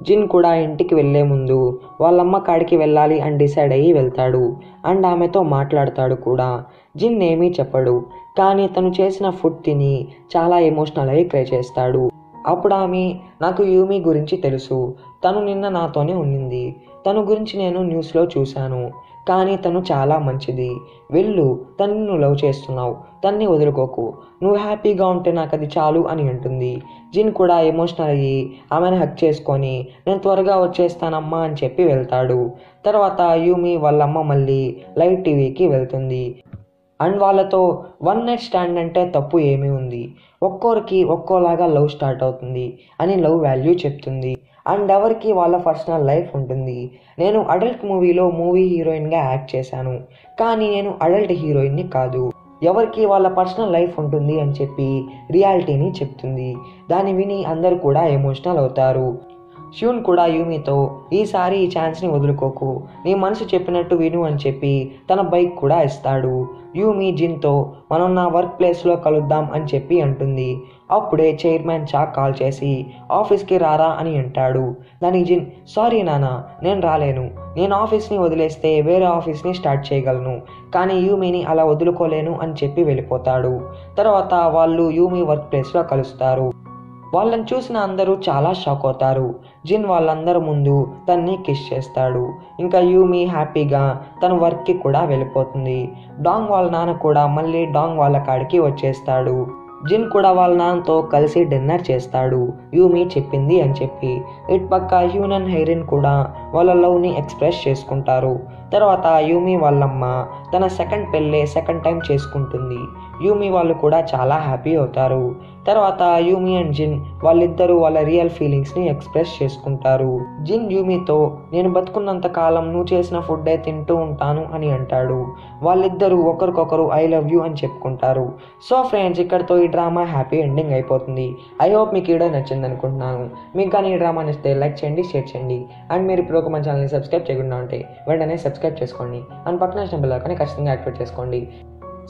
జిన్ కూడా ఇంటికి వెళ్ళే ముందు వాళ్ళమ్మ కాడికి వెళ్ళాలి అని డిసైడ్ అయ్యి వెళ్తాడు. అండ్ ఆమెతో మాట్లాడతాడు కూడా. జిన్ ఏమీ చెప్పడు, కానీ తను చేసిన ఫుడ్ తిని చాలా ఎమోషనల్ అయ్యి క్రై చేస్తాడు. అప్పుడు ఆమె నాకు యూమీ గురించి తెలుసు, తను నిన్న నాతోనే ఉండింది, తను గురించి నేను న్యూస్లో చూశాను, కానీ తను చాలా మంచిది, వెళ్ళు, తన్ని నువ్వు లవ్ చేస్తున్నావు, తన్ని వదులుకోకు, నువ్వు హ్యాపీగా ఉంటే నాకు అది చాలు అని అంటుంది. జిన్ కూడా ఎమోషనల్ అయ్యి ఆమెను హక్ చేసుకొని నేను త్వరగా వచ్చేస్తానమ్మా అని చెప్పి వెళ్తాడు. తర్వాత యూమీ వాళ్ళమ్మ మళ్ళీ లైవ్ టీవీకి వెళ్తుంది. అండ్ వాళ్ళతో 1 night స్టాండ్ అంటే తప్పు ఏమీ ఉంది, ఒక్కొరికి ఒక్కోలాగా లవ్ స్టార్ట్ అవుతుంది అని లవ్ వాల్యూ చెప్తుంది. అండ్ ఎవరికి వాళ్ళ పర్సనల్ లైఫ్ ఉంటుంది. నేను అడల్ట్ మూవీలో మూవీ హీరోయిన్గా యాక్ట్ చేశాను, కానీ నేను అడల్ట్ హీరోయిన్ని కాదు, ఎవరికి వాళ్ళ పర్సనల్ లైఫ్ ఉంటుంది అని చెప్పి రియాలిటీని చెప్తుంది. దాన్ని విని అందరూ కూడా ఎమోషనల్ అవుతారు. హ్యూన్ కూడా యూమీతో ఈసారి ఈ ఛాన్స్ని వదులుకోకు, నీ మనసు చెప్పినట్టు విను అని చెప్పి తన బైక్ కూడా ఇస్తాడు. యూమీ జిన్తో మనం నా వర్క్ ప్లేస్లో కలుద్దాం అని చెప్పి అంటుంది. అప్పుడే చైర్మన్ చాక్ కాల్ చేసి ఆఫీస్కి రారా అని అంటాడు. దానికి జిన్ సారీ నానా, నేను రాలేను, నేను ఆఫీస్ని వదిలేస్తే వేరే ఆఫీస్ని స్టార్ట్ చేయగలను, కానీ యూమీని అలా వదులుకోలేను అని చెప్పి వెళ్ళిపోతాడు. తర్వాత వాళ్ళు యూమీ వర్క్ ప్లేస్లో కలుస్తారు. వాళ్ళని చూసిన అందరూ చాలా షాక్ అవుతారు. జిన్ వాళ్ళందరి ముందు తన్ని కిస్ చేస్తాడు. ఇంకా యూమీ హ్యాపీగా తన వర్క్కి కూడా వెళ్ళిపోతుంది. డాంగ్ వాళ్ళ నాన్న కూడా మళ్ళీ డాంగ్ వాళ్ళ కాడికి వచ్చేస్తాడు. జిన్ కూడా వాళ్ళ నాన్నతో కలిసి డిన్నర్ చేస్తాడు, యూమీ చెప్పింది అని చెప్పి. ఇటుపక్క హ్యూన్ అండ్ హైరిన్ కూడా వాళ్ళ లవ్ని ఎక్స్ప్రెస్ చేసుకుంటారు. తర్వాత యూమీ వాళ్ళమ్మ తన సెకండ్ టైం చేసుకుంటుంది. యూమీ వాళ్ళు కూడా చాలా హ్యాపీ అవుతారు. తర్వాత యూమీ అండ్ జిన్ వాళ్ళిద్దరూ వాళ్ళ రియల్ ఫీలింగ్స్ని ఎక్స్ప్రెస్ చేసుకుంటారు. జిన్ యూమీతో నేను బతుకున్నంత కాలం నువ్వు చేసిన ఫుడ్డే తింటూ ఉంటాను అని అంటాడు. వాళ్ళిద్దరూ ఒకరికొకరు ఐ లవ్ యూ అని చెప్పుకుంటారు. సో ఫ్రెండ్స్, ఇక్కడతో ఈ డ్రామా హ్యాపీ ఎండింగ్ అయిపోతుంది. ఐ హోప్ మీకు వీడియో నచ్చింది అనుకుంటున్నాను. మీకు కానీ ఈ డ్రామా నచ్చితే లైక్ చేయండి, షేర్ చేయండి. అండ్ మీరు ఇప్పుడు ఒక మన ఛానల్ని సబ్స్క్రైబ్ చేయకుండా ఉంటే వెంటనే సబ్స్క్రైబ్ చేసుకోండి. అండ్ పక్కన వచ్చిన బెల్ ఐకాన్ని ఖచ్చితంగా యాక్టివేట్ చేసుకోండి.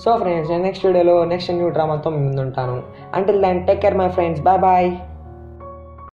సో ఫ్రెండ్స్, నేను నెక్స్ట్ వీడియోలో నెక్స్ట్ న్యూ డ్రామాతో మీ ముందు ఉంటాను. Until then take care my friends, bye bye.